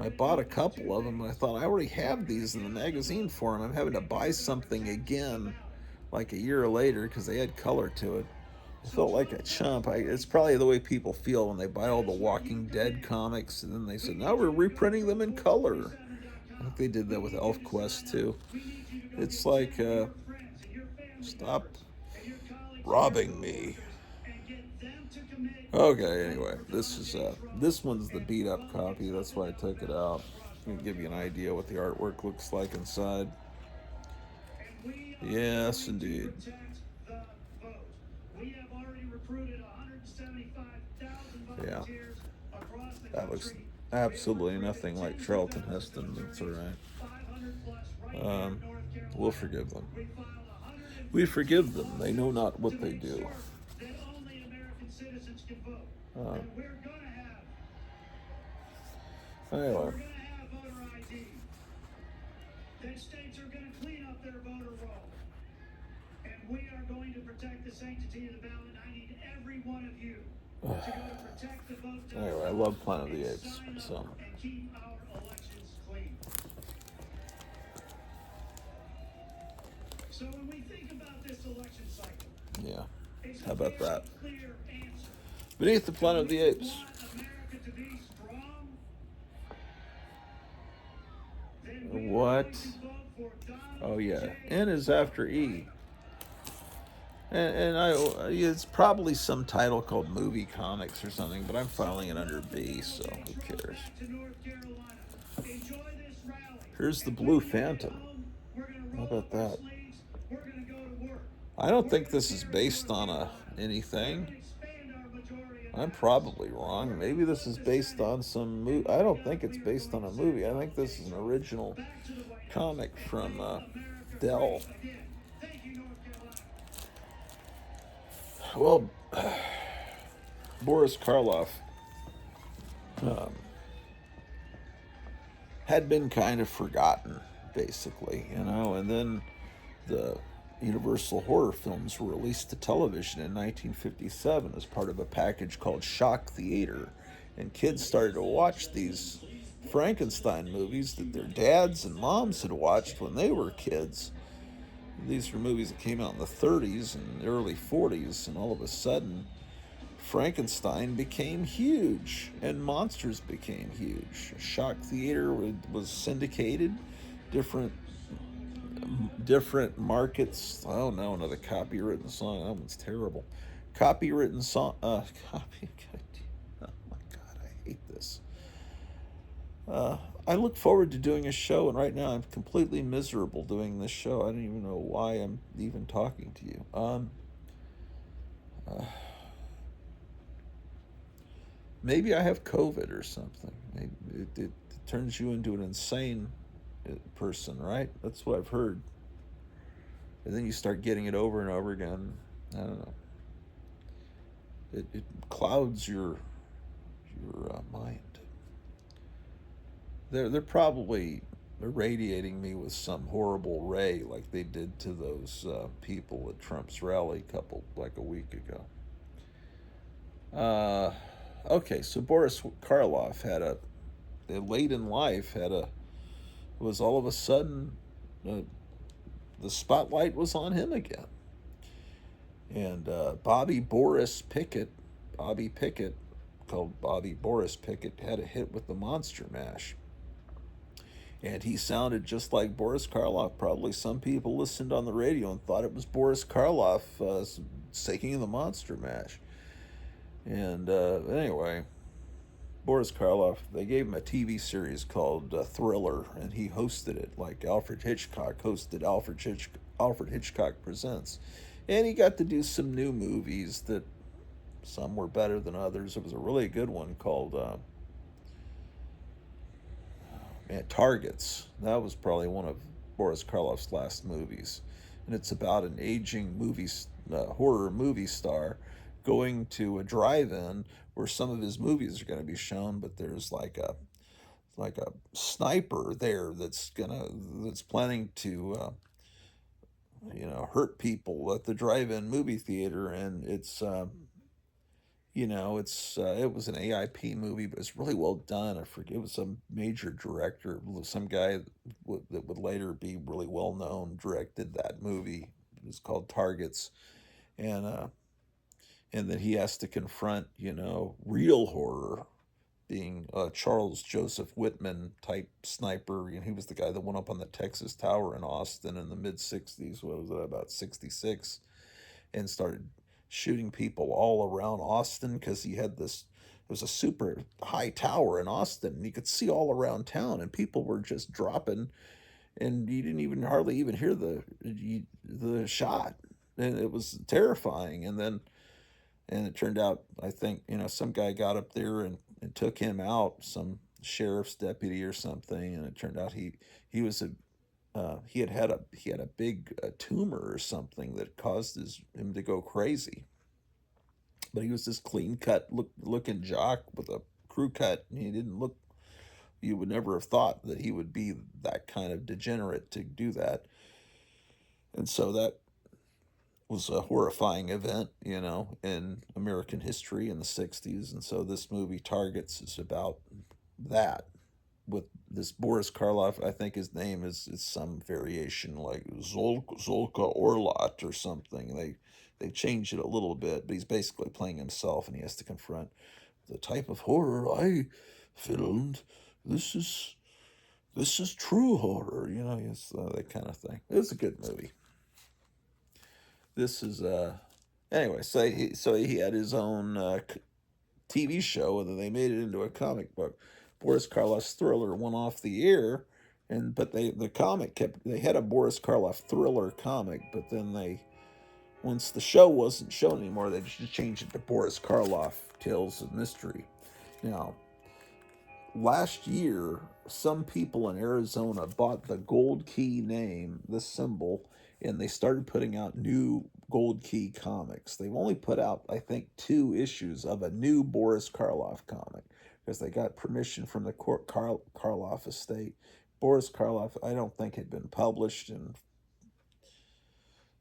I bought a couple of them, and I thought, I already have these in the magazine form. I'm having to buy something again like a year later because they had color to it. I felt like a chump. It's probably the way people feel when they buy all the Walking Dead comics, and then they said, now we're reprinting them in color. I think they did that with ElfQuest too. It's like, stop robbing me. Okay, anyway, this one's the beat up copy. That's why I took it out. I'm gonna give you an idea what the artwork looks like inside. Yes, indeed. Yeah, that looks absolutely nothing like Charlton Heston. That's all right. We'll forgive them. We forgive them. They know not what they do. Anyway. States are going to clean up their voter roll. And we are going to protect the sanctity of the ballot. I need every one of you to go to protect the vote. Anyway, I love Planet of the Apes. So. And keep our elections clean. So when we think about this election cycle, yeah, how about that? Beneath the Planet of the Apes. What? Oh yeah, N is after E. And it's probably some title called Movie Comics or something, but I'm filing it under B, so who cares? Here's the Blue Phantom. How about that? I don't think this is based on anything. I'm probably wrong. Maybe this is based on some movie. I don't think it's based on a movie. I think this is an original comic from Dell. Well, Boris Karloff had been kind of forgotten, basically, and then the Universal horror films were released to television in 1957 as part of a package called Shock Theater, And kids started to watch these Frankenstein movies that their dads and moms had watched when they were kids. These were movies that came out in the 30s and early 40s, and all of a sudden, Frankenstein became huge, and monsters became huge. Shock Theater was syndicated, different markets. Oh no, another copywritten song. That one's terrible. Copywritten song. Copy. Oh my God, I hate this. I look forward to doing a show, and right now I'm completely miserable doing this show. I don't even know why I'm even talking to you. Maybe I have COVID or something. Maybe it turns you into an insane person, right? That's what I've heard. And then you start getting it over and over again. I don't know. It clouds your mind. They're probably irradiating me with some horrible ray like they did to those people at Trump's rally a week ago. Okay, so Boris Karloff late in life was all of a sudden uh, the spotlight was on him again. And Bobby Pickett, called Bobby Boris Pickett, had a hit with the Monster Mash. And he sounded just like Boris Karloff. Probably some people listened on the radio and thought it was Boris Karloff singing the Monster Mash. And anyway, Boris Karloff, they gave him a TV series called Thriller, and he hosted it like Alfred Hitchcock hosted Alfred Hitchcock Presents. And he got to do some new movies that some were better than others. There was a really good one called Targets. That was probably one of Boris Karloff's last movies. And it's about an aging horror movie star going to a drive-in where some of his movies are going to be shown, but there's like a sniper there that's planning to hurt people at the drive-in movie theater, and it was an AIP movie, but it's really well done. I forget, it was some major director, some guy that would later be really well known, directed that movie. It was called Targets, and then he has to confront real horror, being a Charles Joseph Whitman type sniper. He was the guy that went up on the Texas Tower in Austin in the mid '60s. What was it, about '66, and started shooting people all around Austin because he had this. It was a super high tower in Austin, and you could see all around town, and people were just dropping, and you didn't even hardly even hear the shot, and it was terrifying. And it turned out, I think, some guy got up there and took him out, some sheriff's deputy or something, and it turned out he was he had a big tumor or something that caused him to go crazy. But he was this clean cut looking jock with a crew cut, and he didn't look. You would never have thought that he would be that kind of degenerate to do that. And so that was a horrifying event, in American history in the '60s. And so this movie Targets is about that, with this Boris Karloff. I think his name is some variation like Zolka Orlot or something. They changed it a little bit, but he's basically playing himself, and he has to confront the type of horror I filmed. This is true horror, it's that kind of thing. It was a good movie. This is anyway. So he had his own TV show, and then they made it into a comic book. Boris Karloff's Thriller went off the air, but they had a Boris Karloff Thriller comic, but then once the show wasn't shown anymore, they just changed it to Boris Karloff Tales of Mystery. Now, last year, some people in Arizona bought the Gold Key name, the symbol, and they started putting out new Gold Key comics. They've only put out, I think, 2 issues of a new Boris Karloff comic because they got permission from the Karloff estate. Boris Karloff, I don't think, had been published, and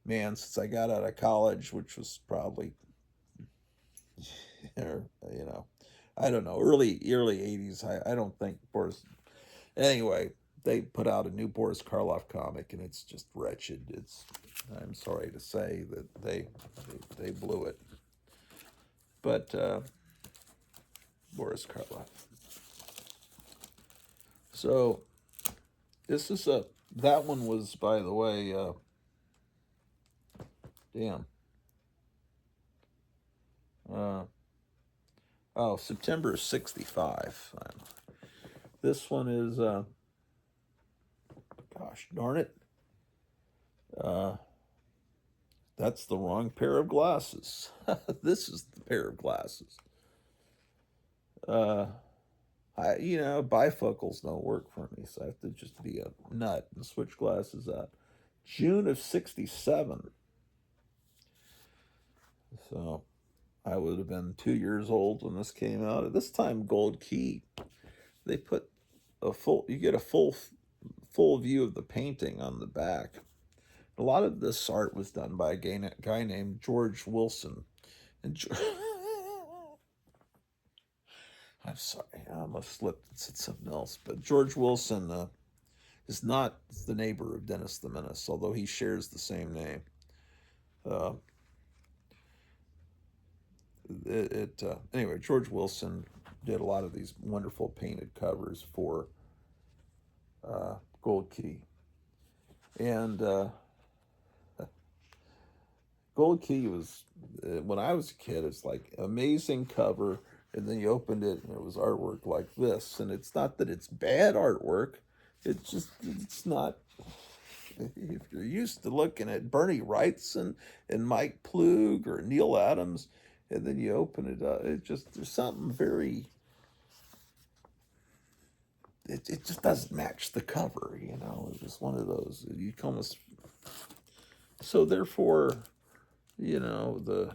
man, since I got out of college, which was probably, I don't know, early 80s. I don't think Boris. Anyway, they put out a new Boris Karloff comic, and it's just wretched. I'm sorry to say that they blew it. But Boris Karloff. So this is that one was, by the way, damn. September of 65. This one is, gosh darn it. That's the wrong pair of glasses. This is the pair of glasses. Bifocals don't work for me, so I have to just be a nut and switch glasses out. June of 67. So I would have been 2 years old when this came out. At this time, Gold Key, they put you get a full view of the painting on the back. A lot of this art was done by a guy named George Wilson. And I'm sorry, I almost slipped and said something else. But George Wilson is not the neighbor of Dennis the Menace, although he shares the same name. Anyway, George Wilson did a lot of these wonderful painted covers for Gold Key. And Gold Key was, when I was a kid, it's like amazing cover, and then you opened it and it was artwork like this. And it's not that it's bad artwork, it's not, if you're used to looking at Bernie Wrightson and Mike Plug or Neil Adams, and then you open it up, there's something very, it just doesn't match the cover, It's just one of those, you almost, so therefore, the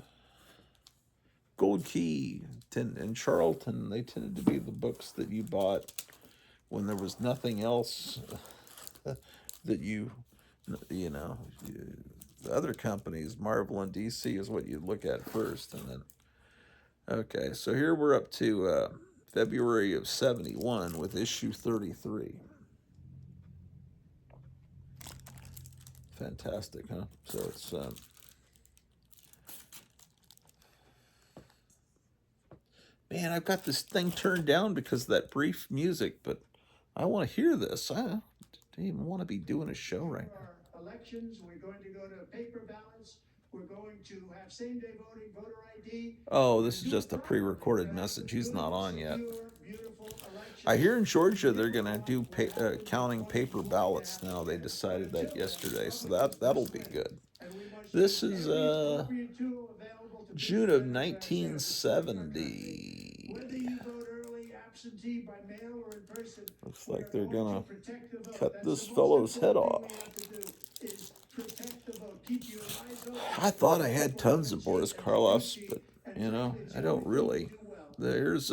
Gold Key and Charlton, they tended to be the books that you bought when there was nothing else that the other companies, Marvel and DC, is what you'd look at first. And then, okay, so here we're up to February of 71 with issue 33. Fantastic, huh? So it's... man, I've got this thing turned down because of that brief music, but I want to hear this. I don't even want to be doing a show right now. Elections, we're going to go to paper ballots. We're going to have same-day voting, voter ID. Oh, this is just a pre-recorded message. He's not on yet. I hear in Georgia they're going to do counting paper ballots now. They decided that yesterday, so that'll be good. This is June of 1970. Whether you vote early, absentee, by mail, or in person, looks like they're gonna cut this fellow's head off. I thought I had tons of Boris Karloffs, but I don't really. There's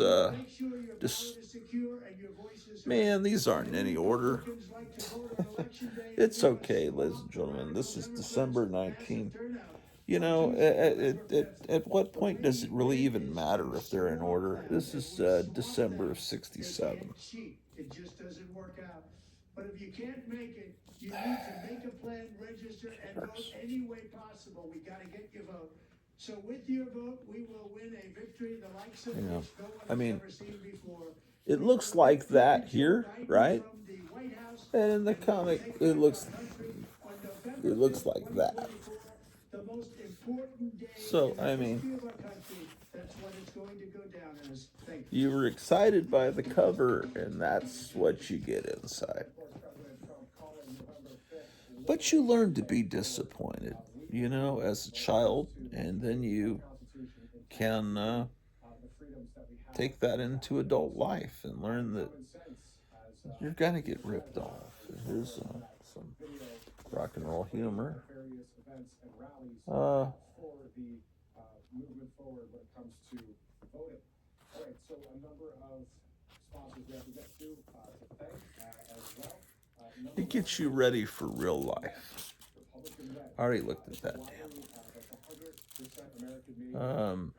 man, these aren't in any order. It's okay, ladies and gentlemen. This is December 19th. At what point does it really even matter if they're in order? This is December of 67. It just doesn't work out. But if you can't make it, you need to make a plan, register, and vote any way possible. We got to get your vote. So with your vote, we will win a victory the likes of which no one has ever seen before. It looks like that here, right? And in the comic, it looks like that. So, I mean, you were excited by the cover, and that's what you get inside. But you learn to be disappointed, as a child, and then you can take that into adult life and learn that you're going to get ripped off. Here's some rock and roll humor. Movement forward when it comes to voting. All right, so a number of sponsors we have to get to thank as well. It gets you ready for real life. I already looked at that. Damn.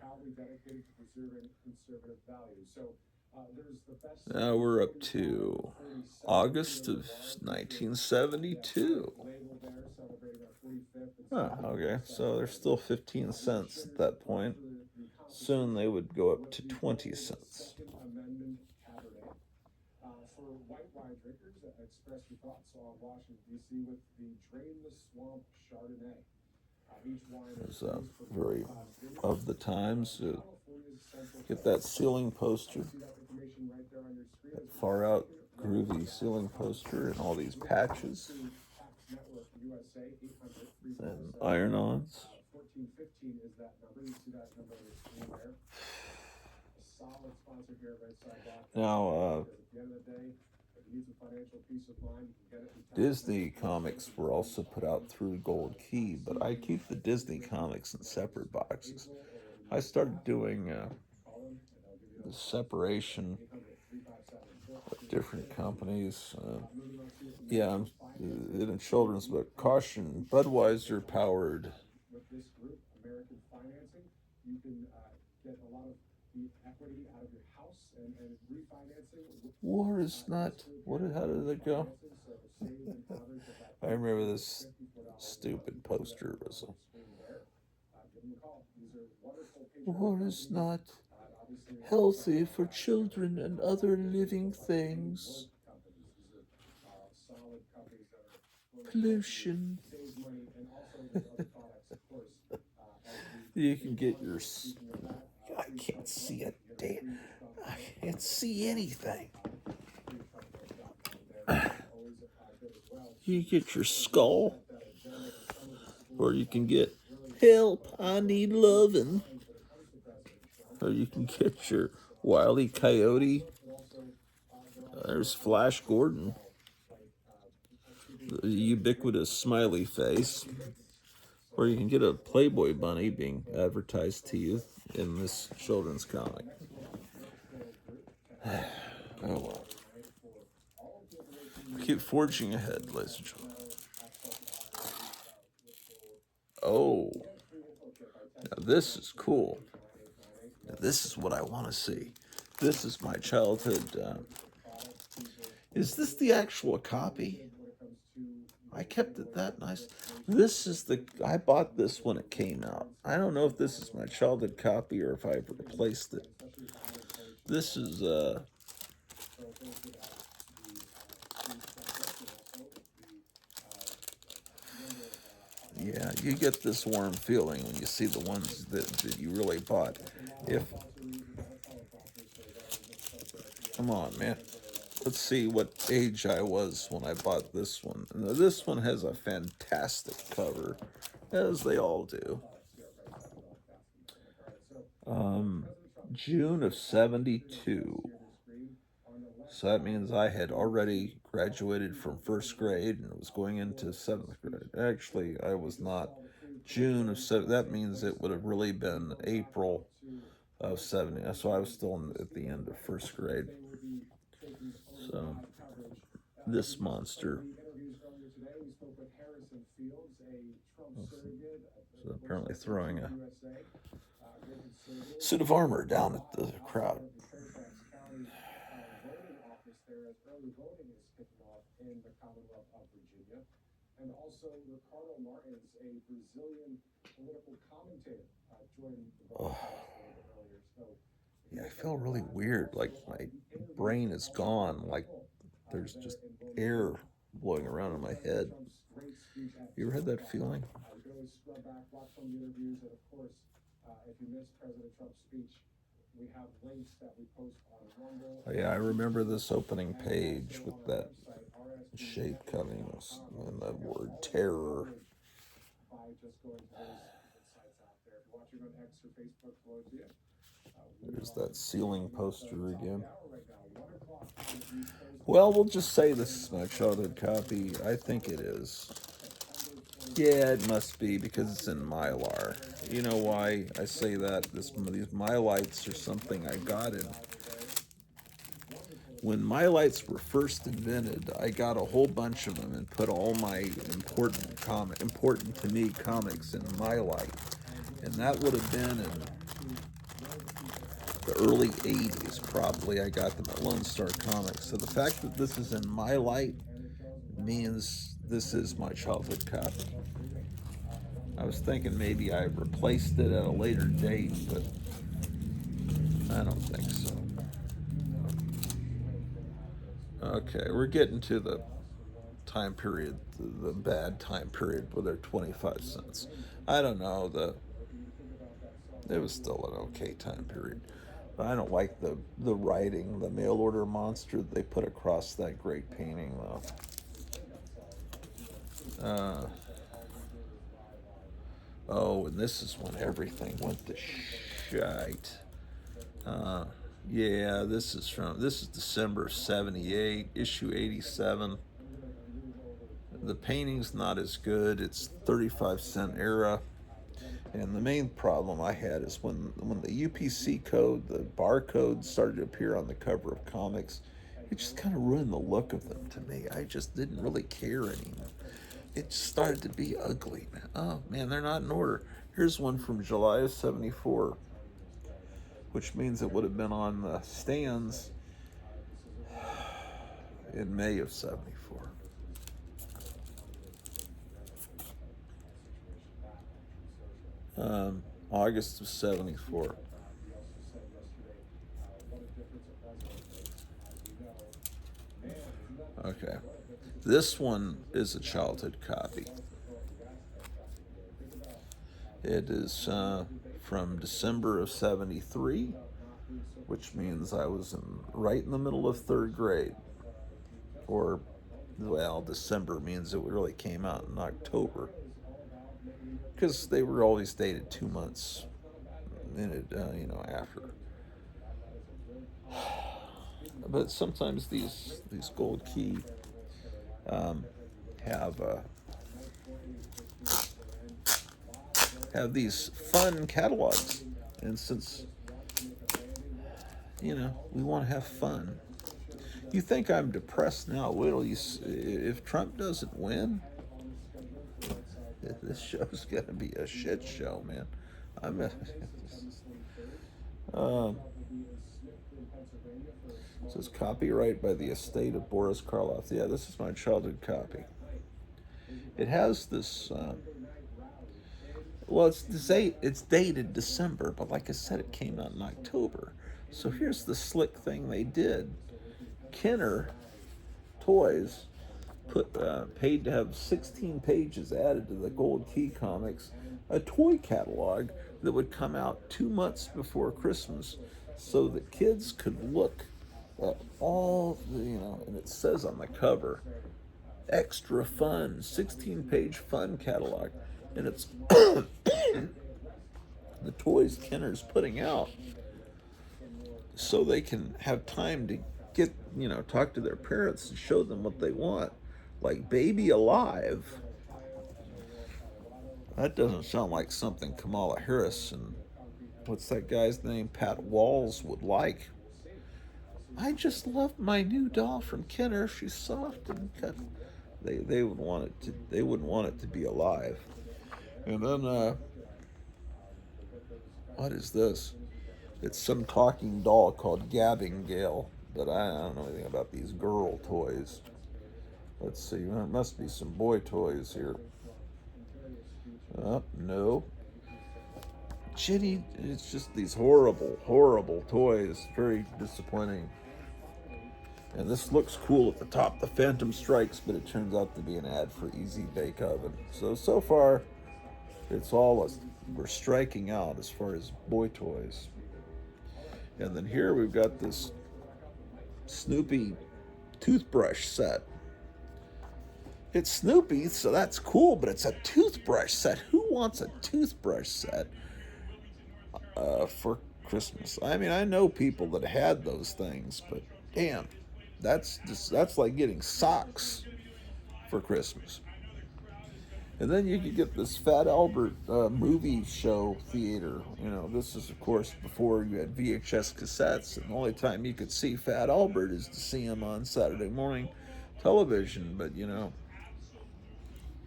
dedicated to preserving conservative values. So there's the best. Now we're up to August of 1972. Label there celebrating our 45th. Huh, okay, so they're still 15 cents at that point. Soon they would go up to 20 cents. Second Amendment Cabernet. For white wine drinkers, express your thoughts on Washington, D.C. with the Drain the Swamp Chardonnay. Each wine is very of the times. Get that ceiling poster. That far out groovy ceiling poster and all these patches and iron-ons. 1415 is that number. You see that number on your screen there. A solid sponsor here at Red Side Lock. Now, At the end of the day, if you need some financial peace of mind, you can get it. Disney comics were also put out through Gold Key, but I keep the Disney comics in separate boxes. I started doing the separation of different companies. Yeah, in a children's book, caution, Budweiser powered. With this group, American Financing, you can get a lot of the equity out of your house and refinancing. War is not. How did it go? I remember this stupid poster was war is not healthy for children and other living things. Pollution. You can get your. I can't see a damn. I can't see anything. You get your skull, or you can get help, I need lovin', or you can get your Wile E. Coyote. There's Flash Gordon, the ubiquitous smiley face, or you can get a Playboy bunny being advertised to you in this children's comic. Oh well. Keep forging ahead, ladies and gentlemen. Oh, now this is cool. Now this is what I want to see. This is my childhood. Is this the actual copy? I kept it that nice. This is I bought this when it came out. I don't know if this is my childhood copy or if I've replaced it. This is, yeah, you get this warm feeling when you see the ones that you really bought. Come on, man. Let's see what age I was when I bought this one. Now, this one has a fantastic cover, as they all do. June of 72. So that means I had already graduated from first grade and was going into 7th grade. Actually, I was not. June of 7. That means it would have really been April of 70. So I was still at the end of first grade. So this monster. So apparently throwing a suit of armor down at the crowd. And also Ricardo Martins, a Brazilian political commentator, joined the earlier. So, yeah, I feel really weird, like my brain is gone, like there's just air blowing around in my head. You ever had that feeling? You can always scrub back, watch some of the interviews, and of course, if you missed President Trump's speech, we have links that we post on Rumble. Oh, yeah, I remember this opening page with that shape cutting and the word terror. There's that ceiling poster again. Well, we'll just say this is my childhood copy. I think it is. Yeah, it must be because it's in Mylar. You know why I say that? These Mylites are something I got in. When Mylites were first invented, I got a whole bunch of them and put all my important to me comics in Mylite. And that would have been in the early 80s, probably. I got them at Lone Star Comics. So the fact that this is in my light means this is my childhood copy. I was thinking maybe I replaced it at a later date, but I don't think so. Okay, we're getting to the time period, the bad time period where they're 25 cents. I don't know, it was still an okay time period. But I don't like the writing, the mail order monster that they put across that great painting, though. Oh, and this is when everything went to shite. Yeah, this is December 78, issue 87. The painting's not as good. It's 35-cent era. And the main problem I had is when the UPC code, the barcode, started to appear on the cover of comics, it just kind of ruined the look of them to me. I just didn't really care anymore. It just started to be ugly. Oh man, they're not in order. Here's one from July of 74, which means it would have been on the stands in May of 74. August of 74. Okay. This one is a childhood copy. It is from December of 73, which means I was right in the middle of third grade. Or, well, December means it really came out in October. Because they were always dated 2 months after. But sometimes these gold key have these fun catalogs, and since we want to have fun. You think I'm depressed now? Wait till if Trump doesn't win, this show's gonna be a shit show, man. It says copyright by the estate of Boris Karloff. Yeah, this is my childhood copy. It has this. Well, it's dated December, but like I said, it came out in October. So here's the slick thing they did. Kenner Toys paid to have 16 pages added to the Gold Key comics, a toy catalog that would come out 2 months before Christmas, so that kids could look at all, and it says on the cover, extra fun, 16-page fun catalog, and it's the toys Kenner's putting out so they can have time to get, talk to their parents and show them what they want. Like Baby Alive. That doesn't sound like something Kamala Harris and what's that guy's name, Pat Walls, would like. I just love my new doll from Kenner. She's soft and cut. They would want it to. They wouldn't want it to be alive. And then what is this? It's some talking doll called Gabbing Gale, but I don't know anything about these girl toys. Let's see. There must be some boy toys here. No. Ginny, it's just these horrible, horrible toys. Very disappointing. And this looks cool at the top, the Phantom Strikes, but it turns out to be an ad for Easy Bake Oven. So far, it's all we're striking out as far as boy toys. And then here we've got this Snoopy toothbrush set. It's Snoopy, so that's cool, but it's a toothbrush set. Who wants a toothbrush set for Christmas? I mean, I know people that had those things, but damn, that's like getting socks for Christmas. And then you could get this Fat Albert movie show theater. This is, of course, before you had VHS cassettes, and the only time you could see Fat Albert is to see him on Saturday morning television. But,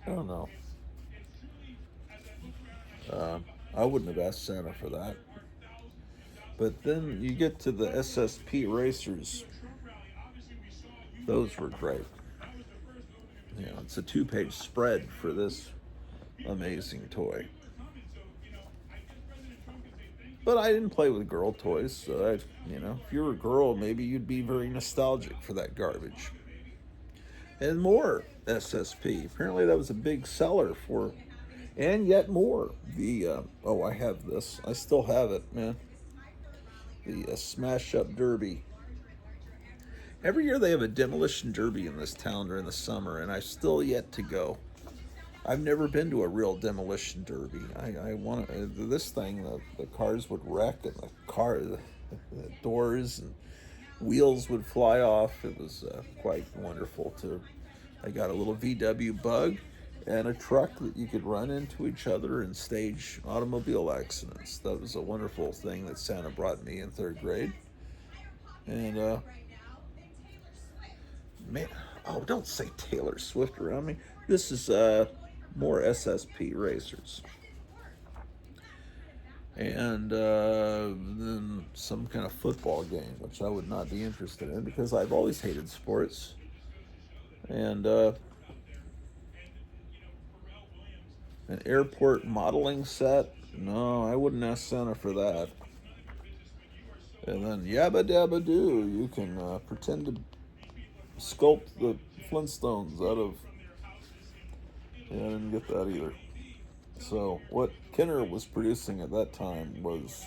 I don't know. I wouldn't have asked Santa for that. But then you get to the SSP racers. Those were great. You know, it's a 2-page spread for this amazing toy. But I didn't play with girl toys, so you know, if you were a girl, maybe you'd be very nostalgic for that garbage. And more SSP. Apparently, that was a big seller for, and yet more. I have this. I still have it, man. The Smash Up Derby. Every year they have a demolition derby in this town during the summer, and I've still yet to go. I've never been to a real demolition derby. I want this thing. The cars would wreck, and the doors and wheels would fly off. It was quite wonderful. I got a little VW Bug and a truck that you could run into each other and stage automobile accidents. That was a wonderful thing that Santa brought me in 3rd grade. And man, oh, don't say Taylor Swift around me. This is more SSP racers. And then some kind of football game, which I would not be interested in because I've always hated sports. And an airport modeling set. No, I wouldn't ask Santa for that. And then Yabba Dabba Doo. You can pretend to sculpt the Flintstones out of... Yeah, I didn't get that either. So what Kenner was producing at that time was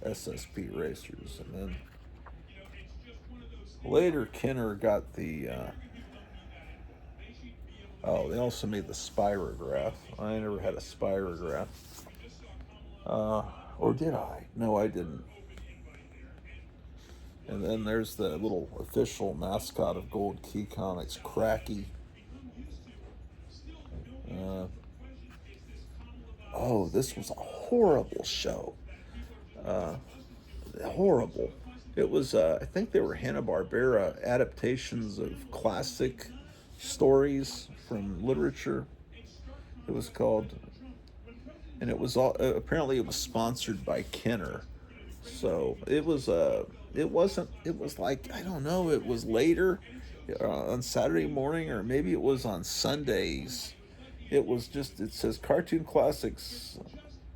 SSP racers. And then later Kenner got the... they also made the Spirograph. I never had a Spirograph. Or did I? No, I didn't. And then there's the little official mascot of Gold Key Comics, Cracky. This was a horrible show. Horrible. It was, I think they were Hanna-Barbera adaptations of classic stories from literature. It was called, and it was all, apparently it was sponsored by Kenner. So it was like, I don't know, it was later on Saturday morning, or maybe it was on Sundays. It says Cartoon Classics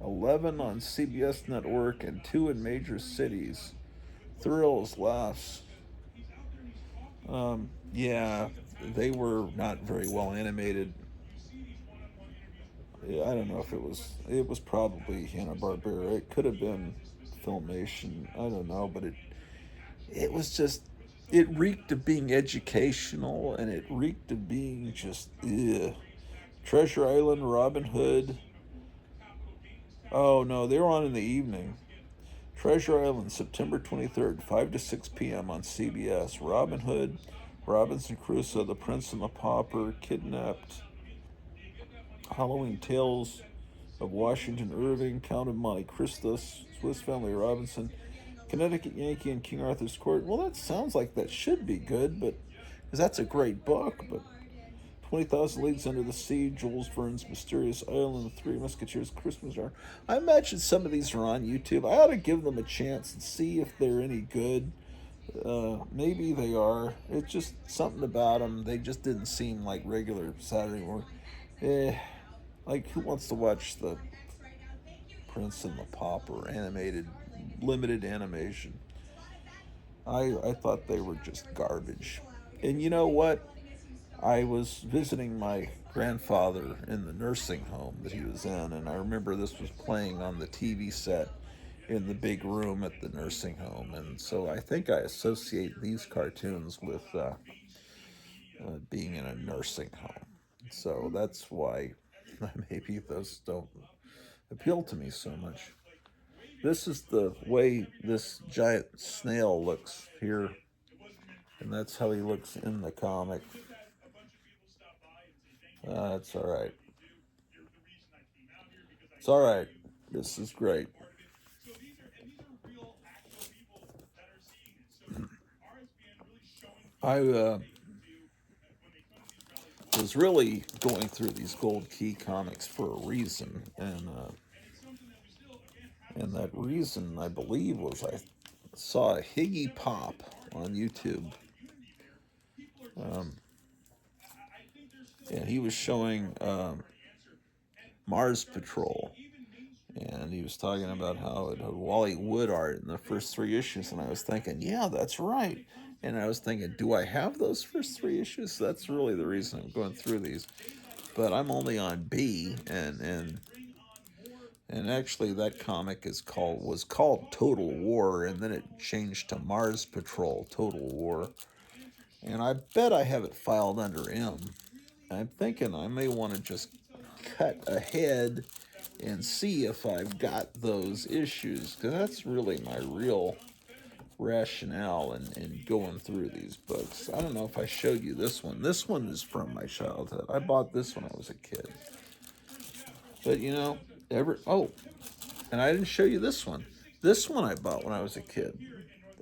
11 on CBS Network and 2 in major cities. Thrills, laughs. Yeah, they were not very well animated. Yeah, I don't know if it was probably Hanna-Barbera. It could have been Filmation. I don't know, but it was just, it reeked of being educational, and it reeked of being just, ugh. Treasure Island, Robin Hood. Oh no, they were on in the evening. Treasure Island, September 23rd, 5 to 6 p.m. on CBS. Robin Hood, Robinson Crusoe, The Prince and the Pauper, Kidnapped, Halloween Tales of Washington Irving, Count of Monte Cristo, Swiss Family Robinson, Connecticut Yankee, and King Arthur's Court. Well, that sounds like that should be good, but because that's a great book. But 20,000 Leagues Under the Sea, Jules Verne's Mysterious Island, The Three Musketeers, Christmas Hour. I imagine some of these are on YouTube. I ought to give them a chance and see if they're any good. Maybe they are. It's just something about them. They just didn't seem like regular Saturday morning. Like, who wants to watch the Prince and the Pauper animated, limited animation? I thought they were just garbage. And you know what? I was visiting my grandfather in the nursing home that he was in, and I remember this was playing on the TV set in the big room at the nursing home. And so I think I associate these cartoons with being in a nursing home. So that's why maybe those don't appeal to me so much. This is the way this giant snail looks here, and that's how he looks in the comic. It's all right. It's all right. This is great. I was really going through these Gold Key comics for a reason, And that reason, I believe, was I saw a Higgy Pop on YouTube. And he was showing Mars Patrol. And he was talking about how it had Wally Wood art in the first 3 issues. And I was thinking, yeah, that's right. And I was thinking, do I have those first 3 issues? That's really the reason I'm going through these. But I'm only on B, and actually that comic was called Total War, and then it changed to Mars Patrol Total War. And I bet I have it filed under M. I'm thinking I may want to just cut ahead and see if I've got those issues, because that's really my real rationale in going through these books. I don't know if I showed you this one. This one is from my childhood. I bought this when I was a kid. But and I didn't show you this one. This one I bought when I was a kid.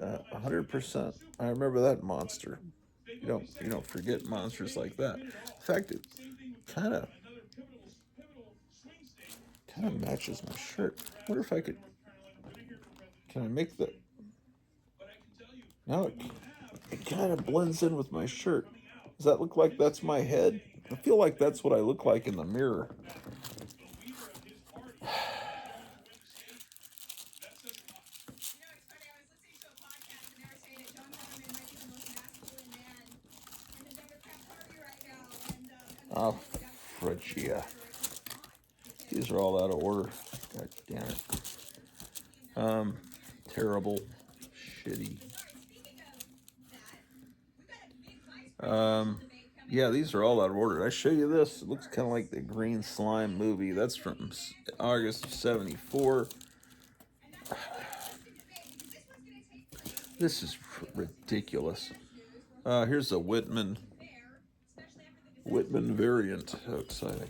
100%. I remember that monster. You don't forget monsters like that. In fact, it kind of matches my shirt. I wonder if I could. Can I make the? No, it kind of blends in with my shirt. Does that look like that's my head? I feel like that's what I look like in the mirror. Oh, Phrygia. These are all out of order. God damn it. Terrible. Shitty. Yeah, these are all out of order. I show you this. It looks kind of like the Green Slime movie. That's from August of '74. This is ridiculous. Here's a Whitman variant. How exciting.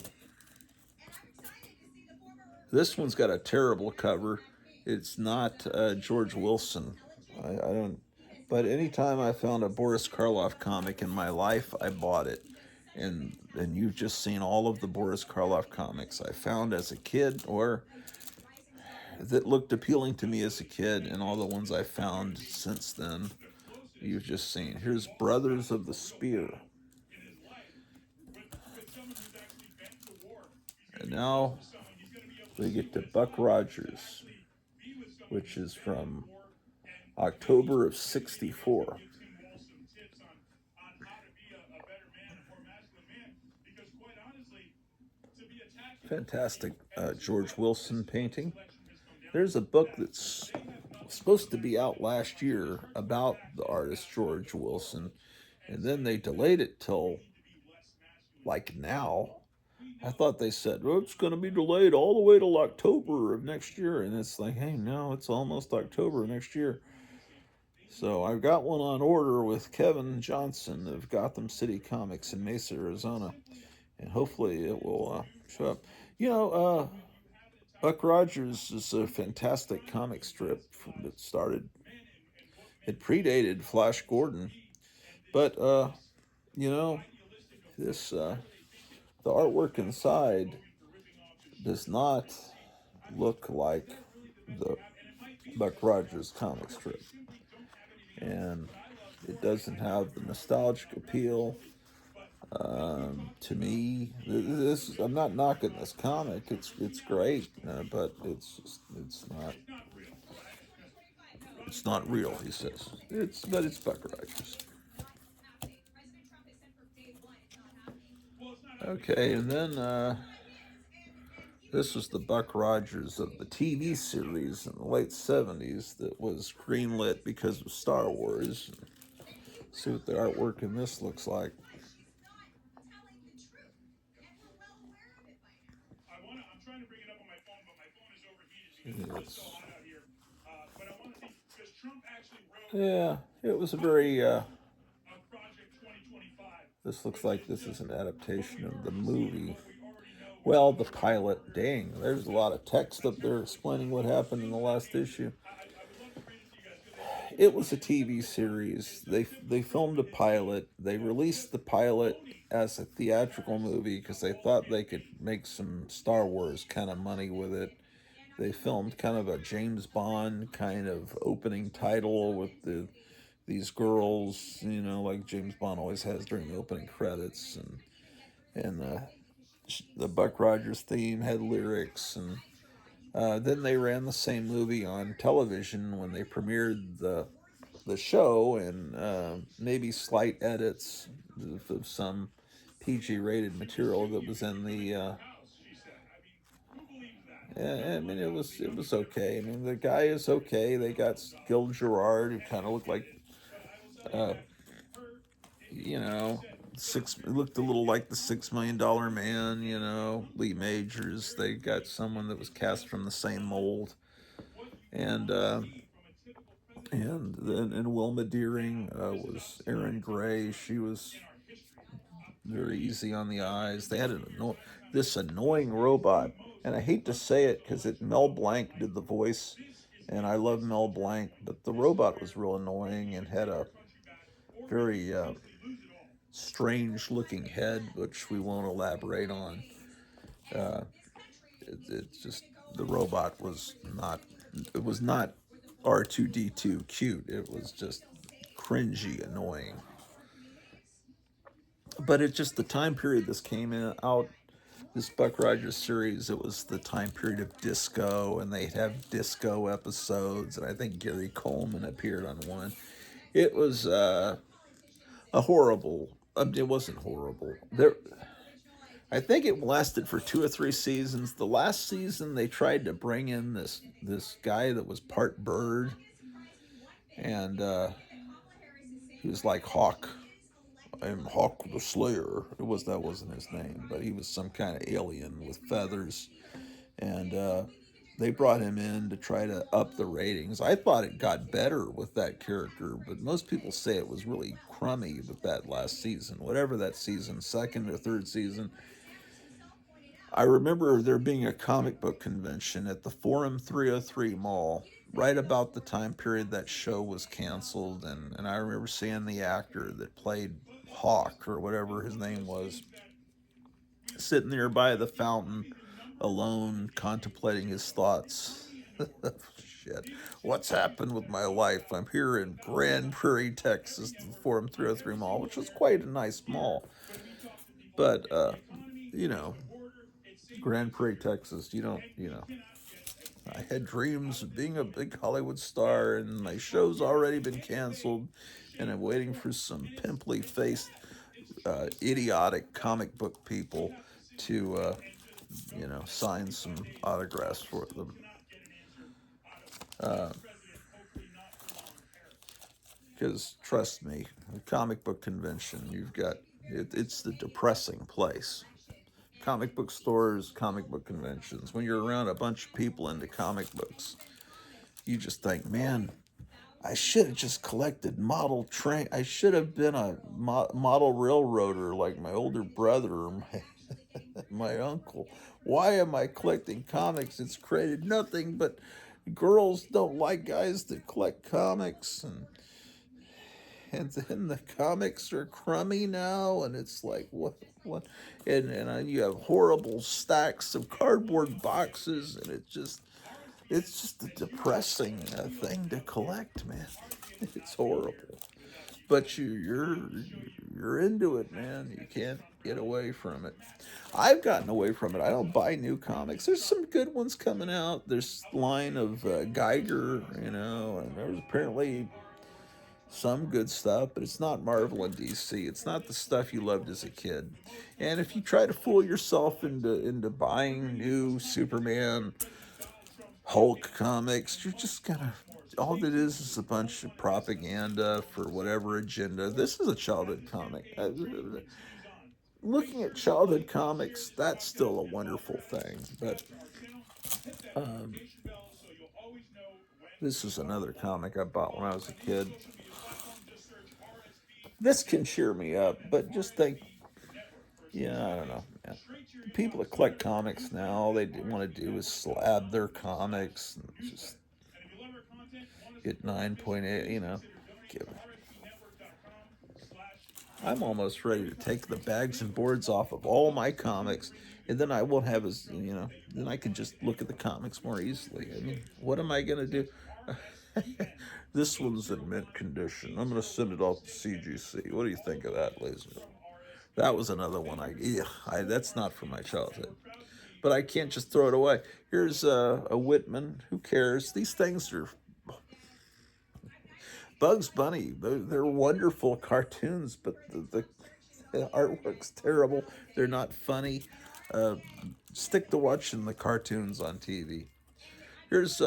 This one's got a terrible cover. It's not George Wilson. I don't. But anytime I found a Boris Karloff comic in my life, I bought it. And you've just seen all of the Boris Karloff comics I found as a kid, or that looked appealing to me as a kid, and all the ones I found since then, you've just seen. Here's Brothers of the Spear. And now we get to Buck Rogers, which is from October of '64. Fantastic George Wilson painting. There's a book that's supposed to be out last year about the artist George Wilson, and then they delayed it till like now. I thought they said, well, it's going to be delayed all the way till October of next year, and it's like, hey, no, it's almost October of next year. So I've got one on order with Kevin Johnson of Gotham City Comics in Mesa, Arizona, and hopefully it will show up. Buck Rogers is a fantastic comic strip that started. It predated Flash Gordon, but this the artwork inside does not look like the Buck Rogers comic strip, and it doesn't have the nostalgic appeal. To me, I'm not knocking this comic. It's great, but it's not real. He says but it's Buck Rogers. Okay, and then this was the Buck Rogers of the TV series in the late '70s that was greenlit because of Star Wars. See what the artwork in this looks like. Yeah, it was a very. This looks like this is an adaptation of the movie. Well, the pilot. Dang, there's a lot of text up there explaining what happened in the last issue. It was a TV series. They filmed a pilot. They released the pilot as a theatrical movie because they thought they could make some Star Wars kind of money with it. they filmed kind of a James Bond kind of opening title with these girls, you know, like James Bond always has during the opening credits, and the Buck Rogers theme had lyrics, and then they ran the same movie on television when they premiered the show, and maybe slight edits of some PG rated material that was in the. I mean, it was okay. I mean, the guy is okay. They got Gil Gerard, who kind of looked like, uh, you know, looked a little like the $6 Million Man. You know, Lee Majors. They got someone that was cast from the same mold, and Wilma Deering was Erin Gray. She was very easy on the eyes. They had this annoying robot, and I hate to say it because Mel Blanc did the voice, and I love Mel Blanc, but the robot was real annoying and had a very strange-looking head, which we won't elaborate on. Uh, it's just the robot was not. It was not R2D2 cute. It was just cringy, annoying. But it's just the time period this came out. This Buck Rogers series, it was the time period of disco, and they'd have disco episodes, and I think Gary Coleman appeared on one. It was a horrible. It wasn't horrible. I think it lasted for 2 or 3 seasons. The last season, they tried to bring in this guy that was part bird, and he was like Hawk. I'm Hawk the Slayer. That wasn't his name, but he was some kind of alien with feathers, and they brought him in to try to up the ratings. I thought it got better with that character, but most people say it was really crummy with that last season, whatever that season, second or third season. I remember there being a comic book convention at the Forum 303 Mall right about the time period that show was canceled, and I remember seeing the actor that played Hawk, or whatever his name was, sitting there by the fountain alone, contemplating his thoughts. Shit, what's happened with my life? I'm here in Grand Prairie, Texas, the Forum 303 Mall, which was quite a nice mall. But, you know, Grand Prairie, Texas, I had dreams of being a big Hollywood star, and my show's already been canceled, and I'm waiting for some pimply-faced, idiotic comic book people to, sign some autographs for them. Because, trust me, the comic book convention, it's the depressing place. Comic book stores, comic book conventions, when you're around a bunch of people into comic books, you just think, man, I should have just collected model train. I should have been a model railroader like my older brother or my uncle. Why am I collecting comics? It's created nothing but girls don't like guys that collect comics, and then the comics are crummy now, and it's like what, and you have horrible stacks of cardboard boxes, and it's just a depressing thing to collect, man. It's horrible, but you're into it, man. You can't get away from it. I've gotten away from it. I don't buy new comics. There's some good ones coming out. There's line of Geiger, and there's apparently some good stuff, but it's not Marvel and DC. It's not the stuff you loved as a kid. And if you try to fool yourself into buying new Superman, Hulk comics, you're just gonna. All it is a bunch of propaganda for whatever agenda. This is a childhood comic. Looking at childhood comics, that's still a wonderful thing. But this is another comic I bought when I was a kid. This can cheer me up, but just think, I don't know. Yeah. People that collect comics now, all they want to do is slab their comics and just get 9.8, give it. I'm almost ready to take the bags and boards off of all my comics, and then I won't have as, then I can just look at the comics more easily. I mean, what am I going to do? This one's in mint condition. I'm going to send it off to CGC. What do you think of that, ladies and gentlemen? That was another one. That's not from my childhood. But I can't just throw it away. Here's a Whitman. Who cares? These things are Bugs Bunny. They're wonderful cartoons, but the artwork's terrible. They're not funny. Uh, Stick to watching the cartoons on TV. Here's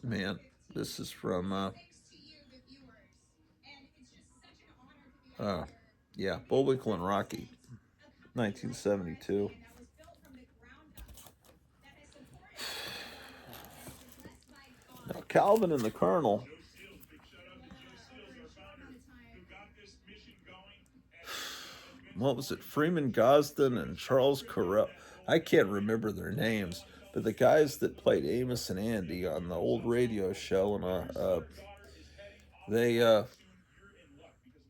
man. This is from yeah, Bullwinkle and Rocky, 1972. Now, Calvin and the Colonel. What was it? Freeman Gosden and Charles Correll. I can't remember their names, but the guys that played Amos and Andy on the old radio show, and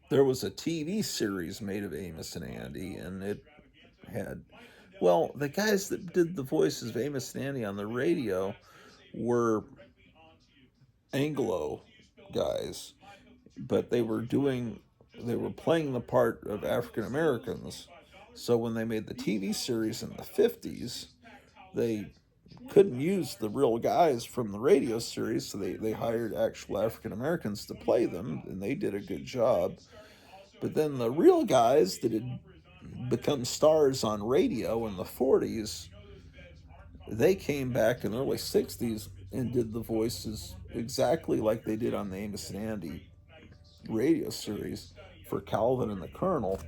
there was a TV series made of Amos and Andy, and it had, well, the guys that did the voices of Amos and Andy on the radio were Anglo guys, but they were playing the part of African Americans. So when they made the TV series in the 50s, they couldn't use the real guys from the radio series, so they hired actual African Americans to play them, and they did a good job. But then the real guys that had become stars on radio in the 40s, they came back in the early 60s and did the voices exactly like they did on the Amos and Andy radio series for Calvin and the Colonel.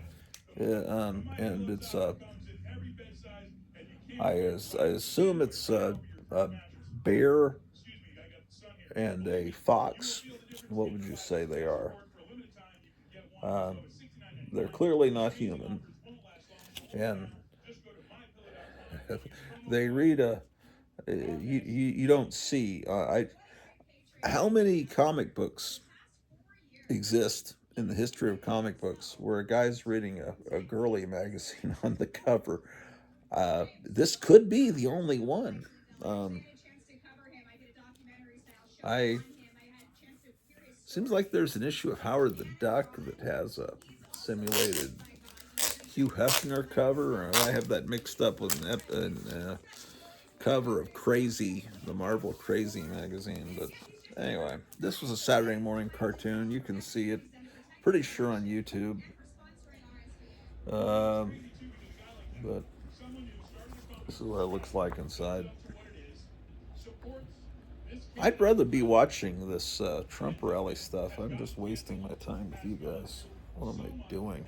And it's I assume it's a bear and a fox. What would you say they are? They're clearly not human, and they read you don't see how many comic books exist in the history of comic books where a guy's reading a girly magazine on the cover. This could be the only one. I Seems like there's an issue of Howard the Duck that has a simulated Hugh Hefner cover. Or I have that mixed up with a cover of Crazy, the Marvel Crazy magazine. But anyway, this was a Saturday morning cartoon. You can see it, pretty sure, on YouTube. But this is what it looks like inside. I'd rather be watching this Trump rally stuff. I'm just wasting my time with you guys. What am I doing?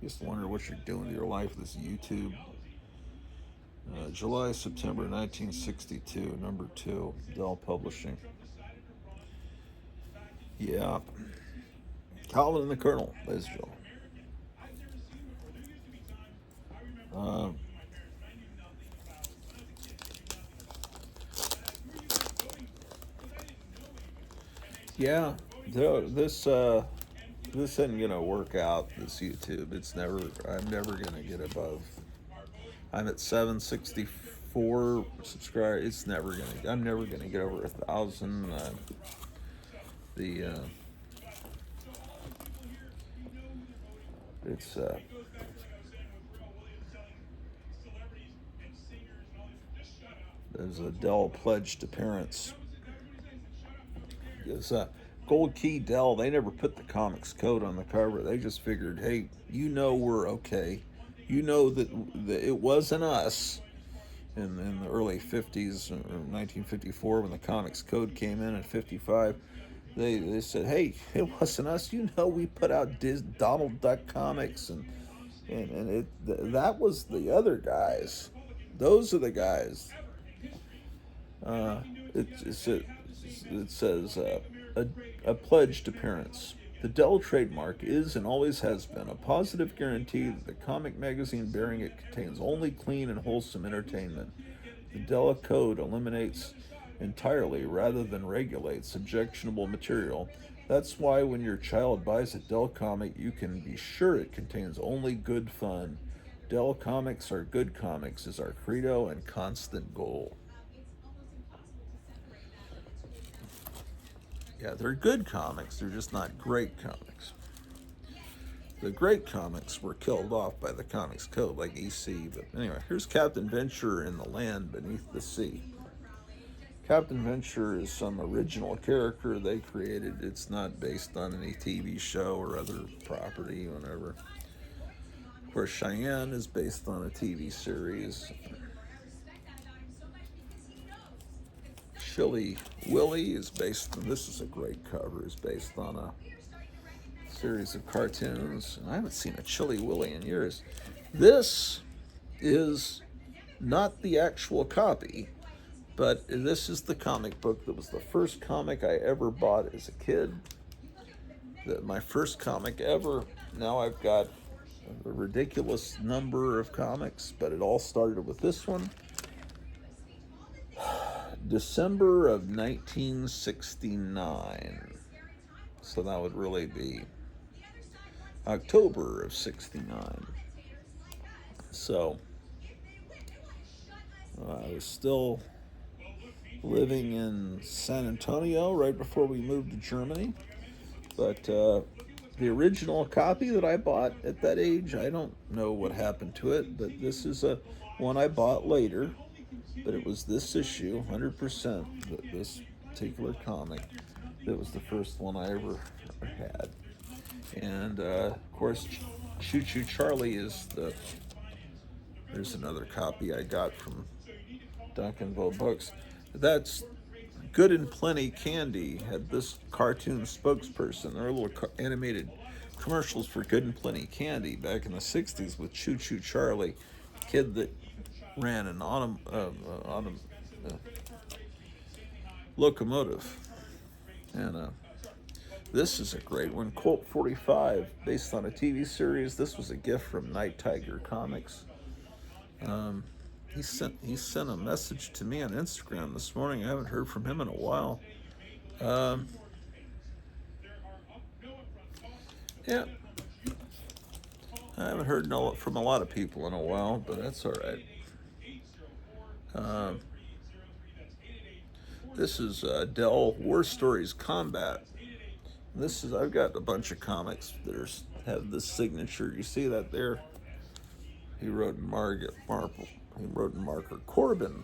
Just wonder what you're doing to your life, this YouTube. July, September 1962, number 2, Dell Publishing. Yeah. Calvin and the Colonel, ladies and gentlemen. Yeah, this isn't gonna work out. This YouTube, I'm never gonna get above. I'm at 764 subscribers. I'm never gonna get over 1,000. There's a Dell pledged appearance. It's Gold Key Dell. They never put the comics code on the cover. They just figured, hey, we're okay. That it wasn't us in the early 50s, or 1954, when the comics code came in 55. They said, hey, it wasn't us. We put out Donald Duck comics, and that was the other guys. Those are the guys. It says a pledged appearance. The Dell trademark is and always has been a positive guarantee that the comic magazine bearing it contains only clean and wholesome entertainment. The Dell Code eliminates entirely rather than regulates objectionable material. That's why when your child buys a Dell comic, you can be sure it contains only good fun. Dell comics are good comics is our credo and constant goal. Yeah, they're good comics, they're just not great comics. The great comics were killed off by the Comics Code, like EC. But anyway, here's Captain Venture in the Land Beneath the Sea. Captain Venture is some original character they created. It's not based on any TV show or other property, whatever. Of course, Cheyenne is based on a TV series. Chilly Willy is based on, this is a great cover, is based on a series of cartoons. I haven't seen a Chilly Willy in years. This is not the actual copy, but this is the comic book that was the first comic I ever bought as a kid. My first comic ever. Now I've got a ridiculous number of comics, but it all started with this one. December of 1969. So that would really be October of 69. So I was still living in San Antonio right before we moved to Germany. But the original copy that I bought at that age, I don't know what happened to it, but this is a one I bought later. But it was this issue, 100%, this particular comic, that was the first one I ever had. And, of course, Choo Choo Charlie is there's another copy I got from Duncanville Books. That's Good and Plenty Candy had this cartoon spokesperson. There were little animated commercials for Good and Plenty Candy back in the 60s with Choo Choo Charlie, kid that ran an locomotive. And this is a great one, Colt 45, based on a TV series. This was a gift from Night Tiger Comics. He sent a message to me on Instagram this morning. I haven't heard from him in a while. Yeah, I haven't heard from a lot of people in a while, but that's all right. This is Dell War Stories Combat. I've got a bunch of comics that have this signature. You see that there? He wrote in marker Corbin.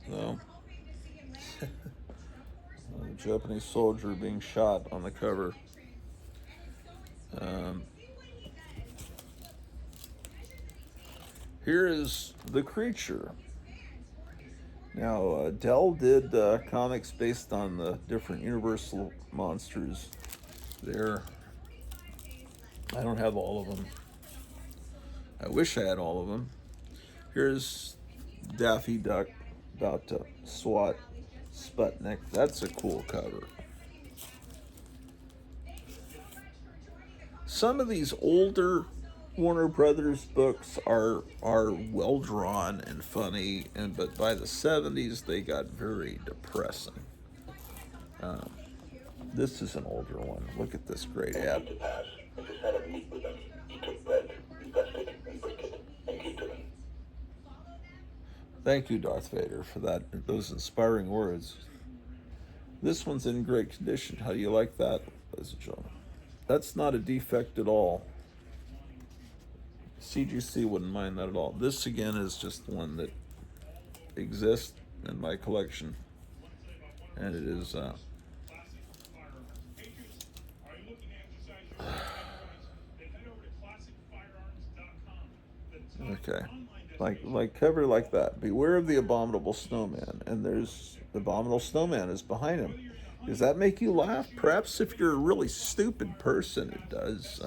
So, a Japanese soldier being shot on the cover. Here is The Creature. Now, Dell did comics based on the different Universal monsters there. I don't have all of them. I wish I had all of them. Here's Daffy Duck about to swat Sputnik. That's a cool cover. Some of these older Warner Brothers books are well drawn and funny, but by the 70s they got very depressing. This is an older one. Look at this great ad. Thank you, Darth Vader, for those inspiring words. This one's in great condition. How do you like that, ladies and gentlemen? That's not a defect at all. CGC wouldn't mind that at all. This, again, is just one that exists in my collection. And it is... okay. Like cover like that. Beware of the abominable snowman. And there's the abominable snowman is behind him. Does that make you laugh? Perhaps if you're a really stupid person, it does.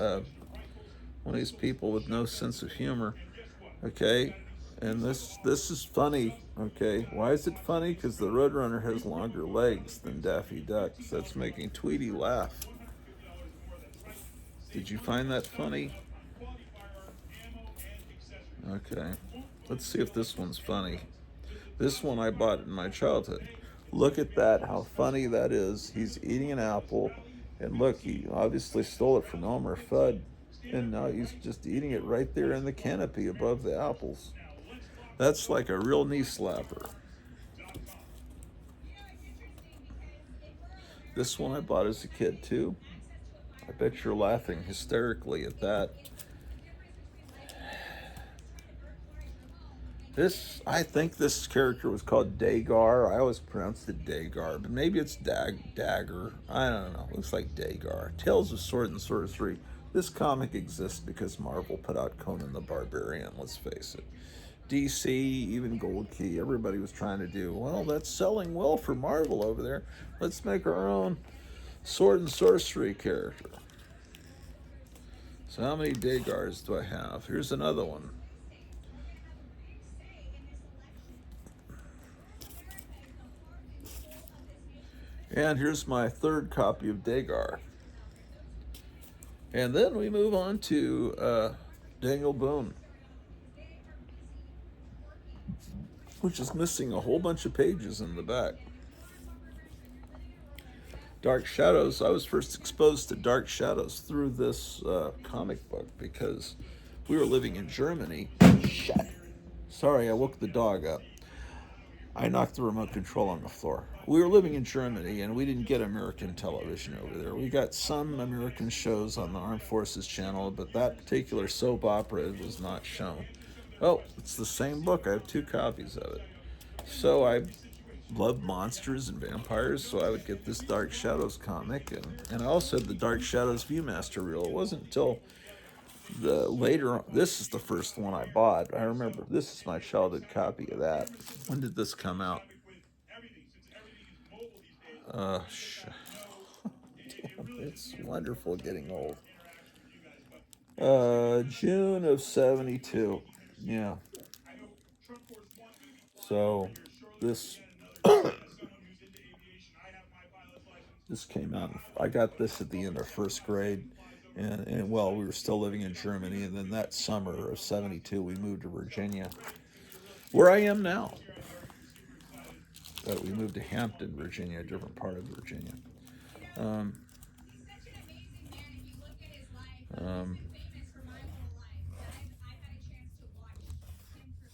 One of these people with no sense of humor. Okay, and this is funny. Okay, why is it funny? Because the Roadrunner has longer legs than Daffy Duck. So that's making Tweety laugh. Did you find that funny? Okay, let's see if this one's funny. This one I bought in my childhood. Look at that, how funny that is. He's eating an apple, and look, he obviously stole it from Elmer Fudd, and now he's just eating it right there in the canopy above the apples. That's like a real knee slapper. This one I bought as a kid too. I bet you're laughing hysterically at that. I think this character was called Dagar. I always pronounced it Dagar, but maybe it's Dagger. I don't know. Looks like Dagar. Tales of Sword and Sorcery. This comic exists because Marvel put out Conan the Barbarian, let's face it. DC, even Gold Key, everybody was trying to do, well, that's selling well for Marvel over there. Let's make our own Sword and Sorcery character. So how many Dagars do I have? Here's another one. And here's my third copy of Dagar. And then we move on to Daniel Boone, which is missing a whole bunch of pages in the back. Dark Shadows. I was first exposed to Dark Shadows through this comic book because we were living in Germany. Shut. Sorry, I woke the dog up. I knocked the remote control on the floor. We were living in Germany, and we didn't get American television over there. We got some American shows on the Armed Forces channel, but that particular soap opera was not shown. Oh, it's the same book. I have 2 copies of it. So I love monsters and vampires, so I would get this Dark Shadows comic, and I also had the Dark Shadows Viewmaster reel. It wasn't until this is the first one I bought. I remember this is my childhood copy of that. When did this come out? It's wonderful getting old. June of 72. Yeah. So this this came out. I got this at the end of first grade. And well, we were still living in Germany, and then that summer of 72, we moved to Virginia, where I am now. But we moved to Hampton, Virginia, a different part of Virginia.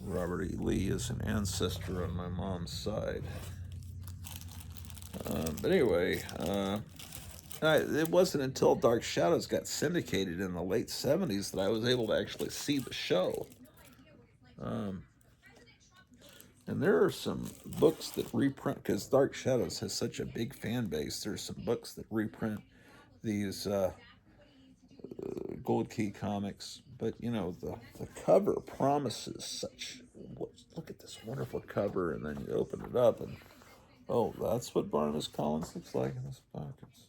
Robert E. Lee is an ancestor on my mom's side. But anyway, it wasn't until Dark Shadows got syndicated in the late 70s that I was able to actually see the show. And there are some books that reprint, because Dark Shadows has such a big fan base, there's some books that reprint these Gold Key comics. But, you know, the cover promises such... Look at this wonderful cover, and then you open it up, and oh, that's what Barnabas Collins looks like in his pockets.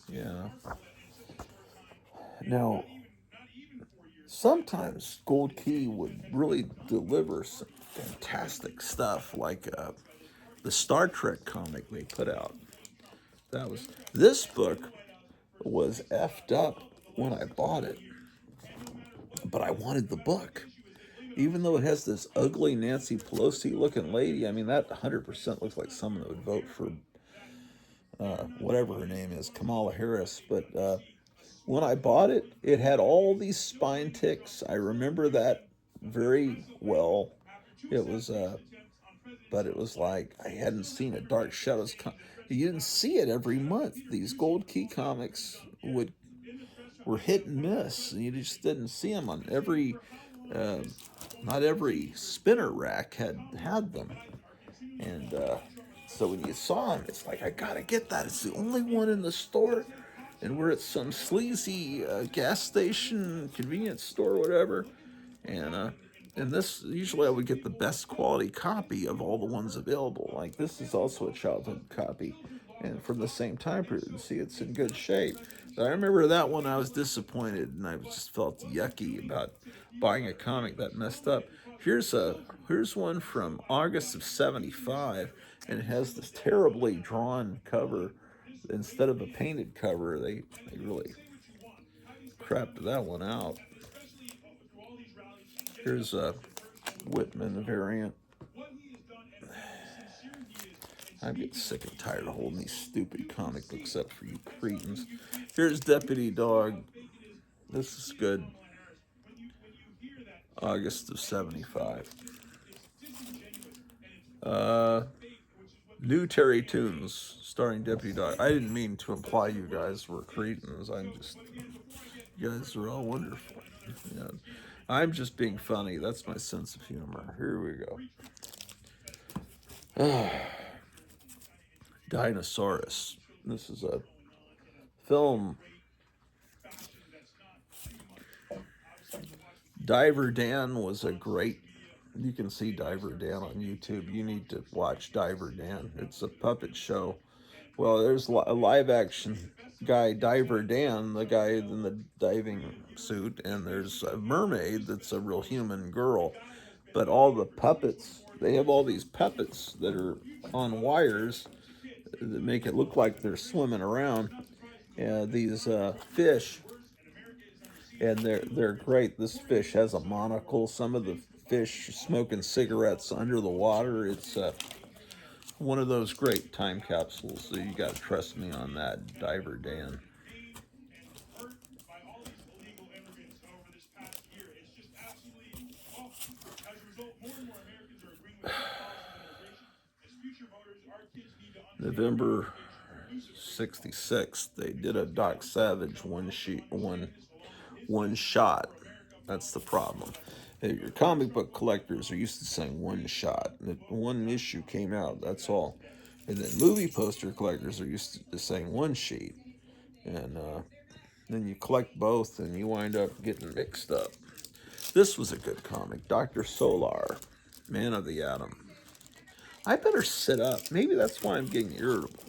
Yeah. Now, sometimes Gold Key would really deliver some fantastic stuff, like the Star Trek comic they put out. This book was effed up when I bought it, but I wanted the book. Even though it has this ugly Nancy Pelosi looking lady, I mean, that 100% looks like someone that would vote for whatever her name is, Kamala Harris. But when I bought it, it had all these spine ticks. I remember that very well. It was, but it was like I hadn't seen a Dark Shadows you didn't see it every month. These Gold Key comics were hit and miss, and you just didn't see them on every. Not every spinner rack had them, and so when you saw them, it's like, I gotta get that. It's the only one in the store, and we're at some sleazy gas station, convenience store, whatever, and this, usually I would get the best quality copy of all the ones available. Like, this is also a childhood copy, and from the same time period. You see, it's in good shape. But I remember that one, I was disappointed, and I just felt yucky about buying a comic that messed up. Here's one from August of 75, and it has this terribly drawn cover. Instead of a painted cover, they really crapped that one out. Here's Whitman variant. What he has done and how sincere he is. I get sick and tired of holding these stupid comic books up for you cretins. Here's Deputy Dog. This is good. August of 75. New Terry Tunes starring Deputy Dog. I didn't mean to imply you guys were cretins. You guys are all wonderful. Yeah. I'm just being funny. That's my sense of humor. Here we go. Dinosaurus. This is a film. Diver Dan was a great. You can see Diver Dan on YouTube. You need to watch Diver Dan. It's a puppet show. Well, there's a live action guy, Diver Dan, the guy in the diving suit, and there's a mermaid that's a real human girl. But all the puppets, they have all these puppets that are on wires that make it look like they're swimming around. These fish, and they're great. This fish has a monocle. Some of the fish smoking cigarettes under the water. It's one of those great time capsules. So you got to trust me on that, Diver Dan. November 66th, they did a Doc Savage one shot. That's the problem. Your comic book collectors are used to saying one shot. One issue came out, that's all. And then movie poster collectors are used to saying one sheet. And then you collect both and you wind up getting mixed up. This was a good comic. Dr. Solar, Man of the Atom. I better sit up. Maybe that's why I'm getting irritable.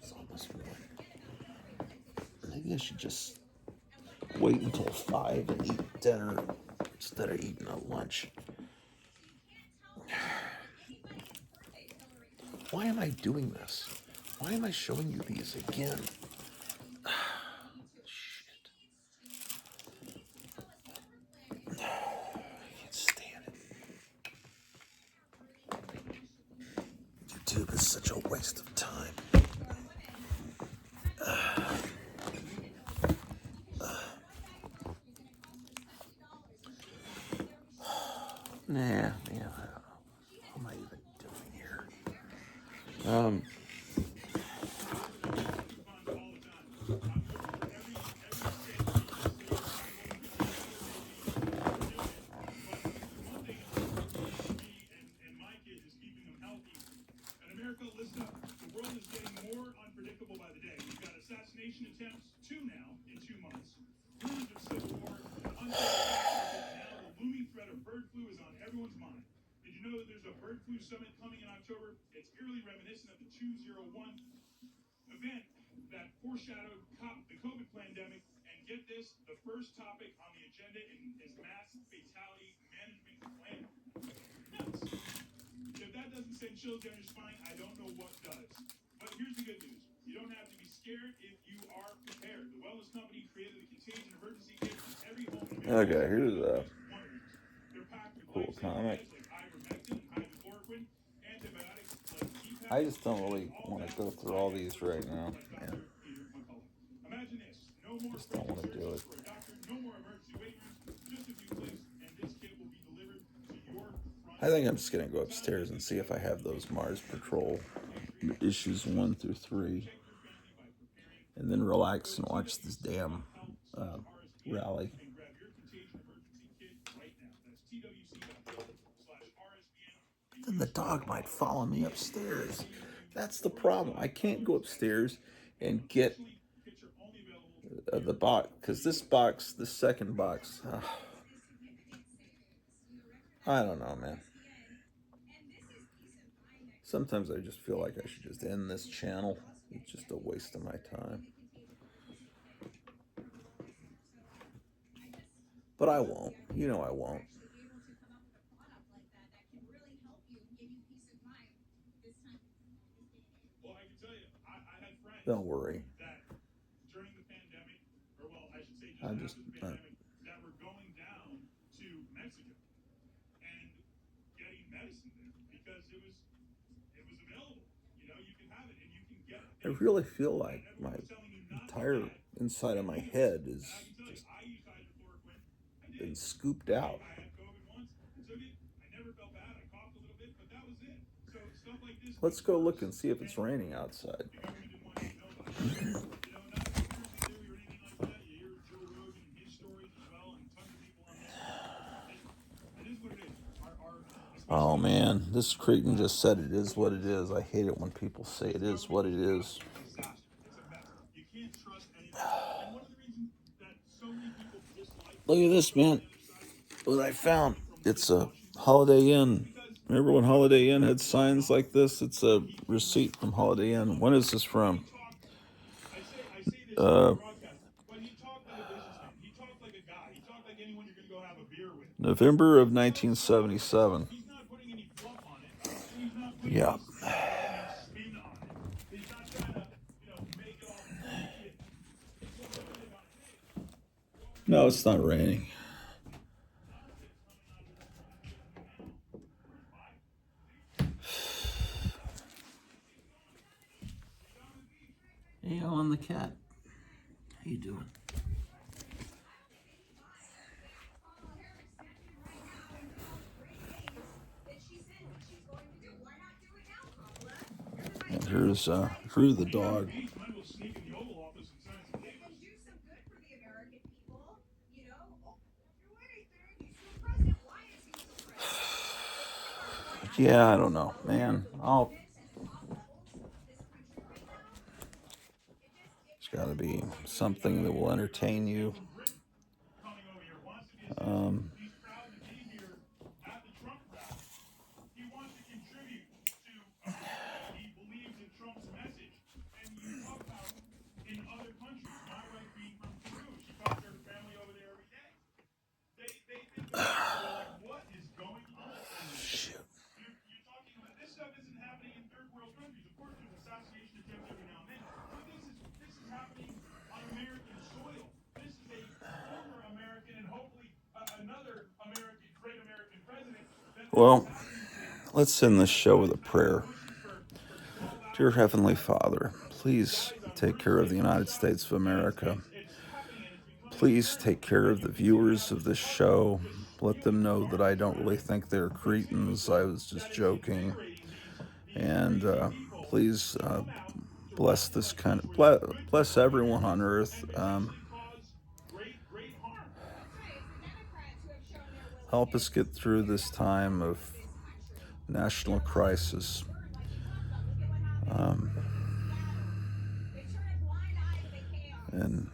It's almost 1. Maybe I should just wait until 5 and eat dinner instead of eating a lunch. Why am I doing this? Why am I showing you these again? Shit. I can't stand it. YouTube is such a waste of time. Nah, I don't know. What am I even doing here? Listen up. The world is getting more unpredictable by the day. We've got assassination attempts, 2 now in 2 months. Rumors of civil war, now the looming threat of bird flu is on everyone's mind. Did you know that there's a bird flu summit coming in October? It's eerily reminiscent of the 201 event that foreshadowed the COVID pandemic. And get this, the first topic on the agenda is mass fatality management plan. Nuts. If that doesn't send chills down your spine, I don't know what does. But here's the good news. You don't have to be scared if you are prepared. The wellness company created a contagion emergency kit for every home in America. Okay, here's a cool comic. I just don't really want to go through all these right now. Man. Just don't want to do it. I think I'm just going to go upstairs and see if I have those Mars Patrol issues 1 through 3. And then relax and watch this damn rally. Then the dog might follow me upstairs. That's the problem. I can't go upstairs and get the box. Because this second box, I don't know, man. Sometimes I just feel like I should just end this channel. It's just a waste of my time. But I won't. You know I won't. Don't worry. I just that were going down to Mexico and getting medicine there because it was available. You know, you can have it and you can get I it. really feel like Everyone my was telling you not to entire get it. inside of my You use head it. is And I can tell you, just I used hydrochloroquine. I did. been scooped out. I had COVID once. I took it. I never felt bad. I coughed a little bit, but that was it. So stuff like this. Let's go look and see if it's raining outside. The government didn't want you to know about it. You know, not a conspiracy theory or anything like that. You hear Joe Rogan and his stories as well, and tons of people on there. It is what it is. Oh man, this Cretan just said it is what it is. I hate it when people say it is what it is. Disaster. It's a mess. You can't trust anything. And one of the reasons that so many people dislike Look at this, man. What I found. It's a Holiday Inn. Remember when Holiday Inn had signs like this? It's a receipt from Holiday Inn. When is this from? I say this broadcast, but he talked like a businessman. He talked like a guy. He talked like anyone you're gonna go have a beer with. November of 1977. He's not putting any fluff on it, and he's not putting Yeah. any spin on it. He's not trying to, make it all bullshit. It's what it is on it. No, it's not raining. Hey, Alan the cat. How you doing? And here's Drew the dog. Glenn will sneak in the Oval Office and sign some papers. Do some good for the American people, you know? Do anything. He's still president. Why is he still president? Yeah, I don't know, man. It's got to be something that will entertain you. Coming over here, wants to be a citizen. He's proud to be here at the Trump rally. He wants to contribute to America. He believes in Trump's message. And you talk about in other countries. My wife being from Peru, she talks to her family over there every day. They think they're like, what is going on? Shoot. You're talking about this stuff isn't happening in third world countries. Of course, there's assassination attempts every now and then, but this is happening on American soil. This is a former American and hopefully another American, great American president. Well, let's end this show with a prayer. Dear Heavenly Father, please take care of the United States of America. Please take care of the viewers of this show. Let them know that I don't really think they're cretins. I was just joking. And please bless this kind of bless everyone on earth. Help us get through this time of national crisis. And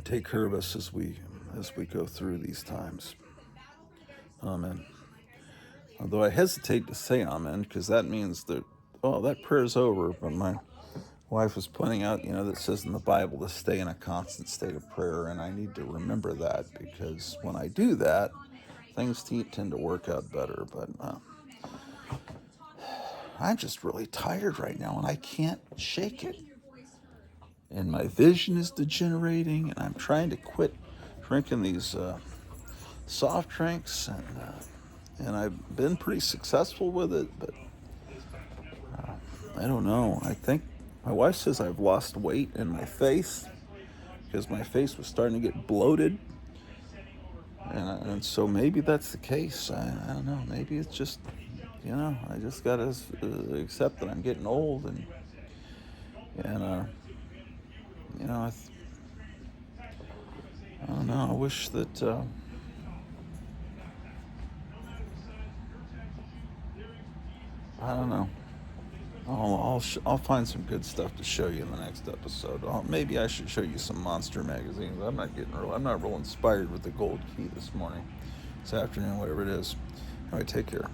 take care of us as we go through these times. Amen. Although I hesitate to say amen because that means that that prayer's over. But my wife was pointing out, that it says in the Bible to stay in a constant state of prayer, and I need to remember that because when I do that, things tend to work out better. But I'm just really tired right now, and I can't shake it. And my vision is degenerating, and I'm trying to quit drinking these soft drinks, and I've been pretty successful with it, but I don't know. I think my wife says I've lost weight in my face because my face was starting to get bloated, and so maybe that's the case. I don't know. Maybe it's just, I just got to accept that I'm getting old, and I don't know. I wish that I don't know. I'll find some good stuff to show you in the next episode. Maybe I should show you some monster magazines. I'm not real inspired with the gold key this afternoon, whatever it is. All right, take care.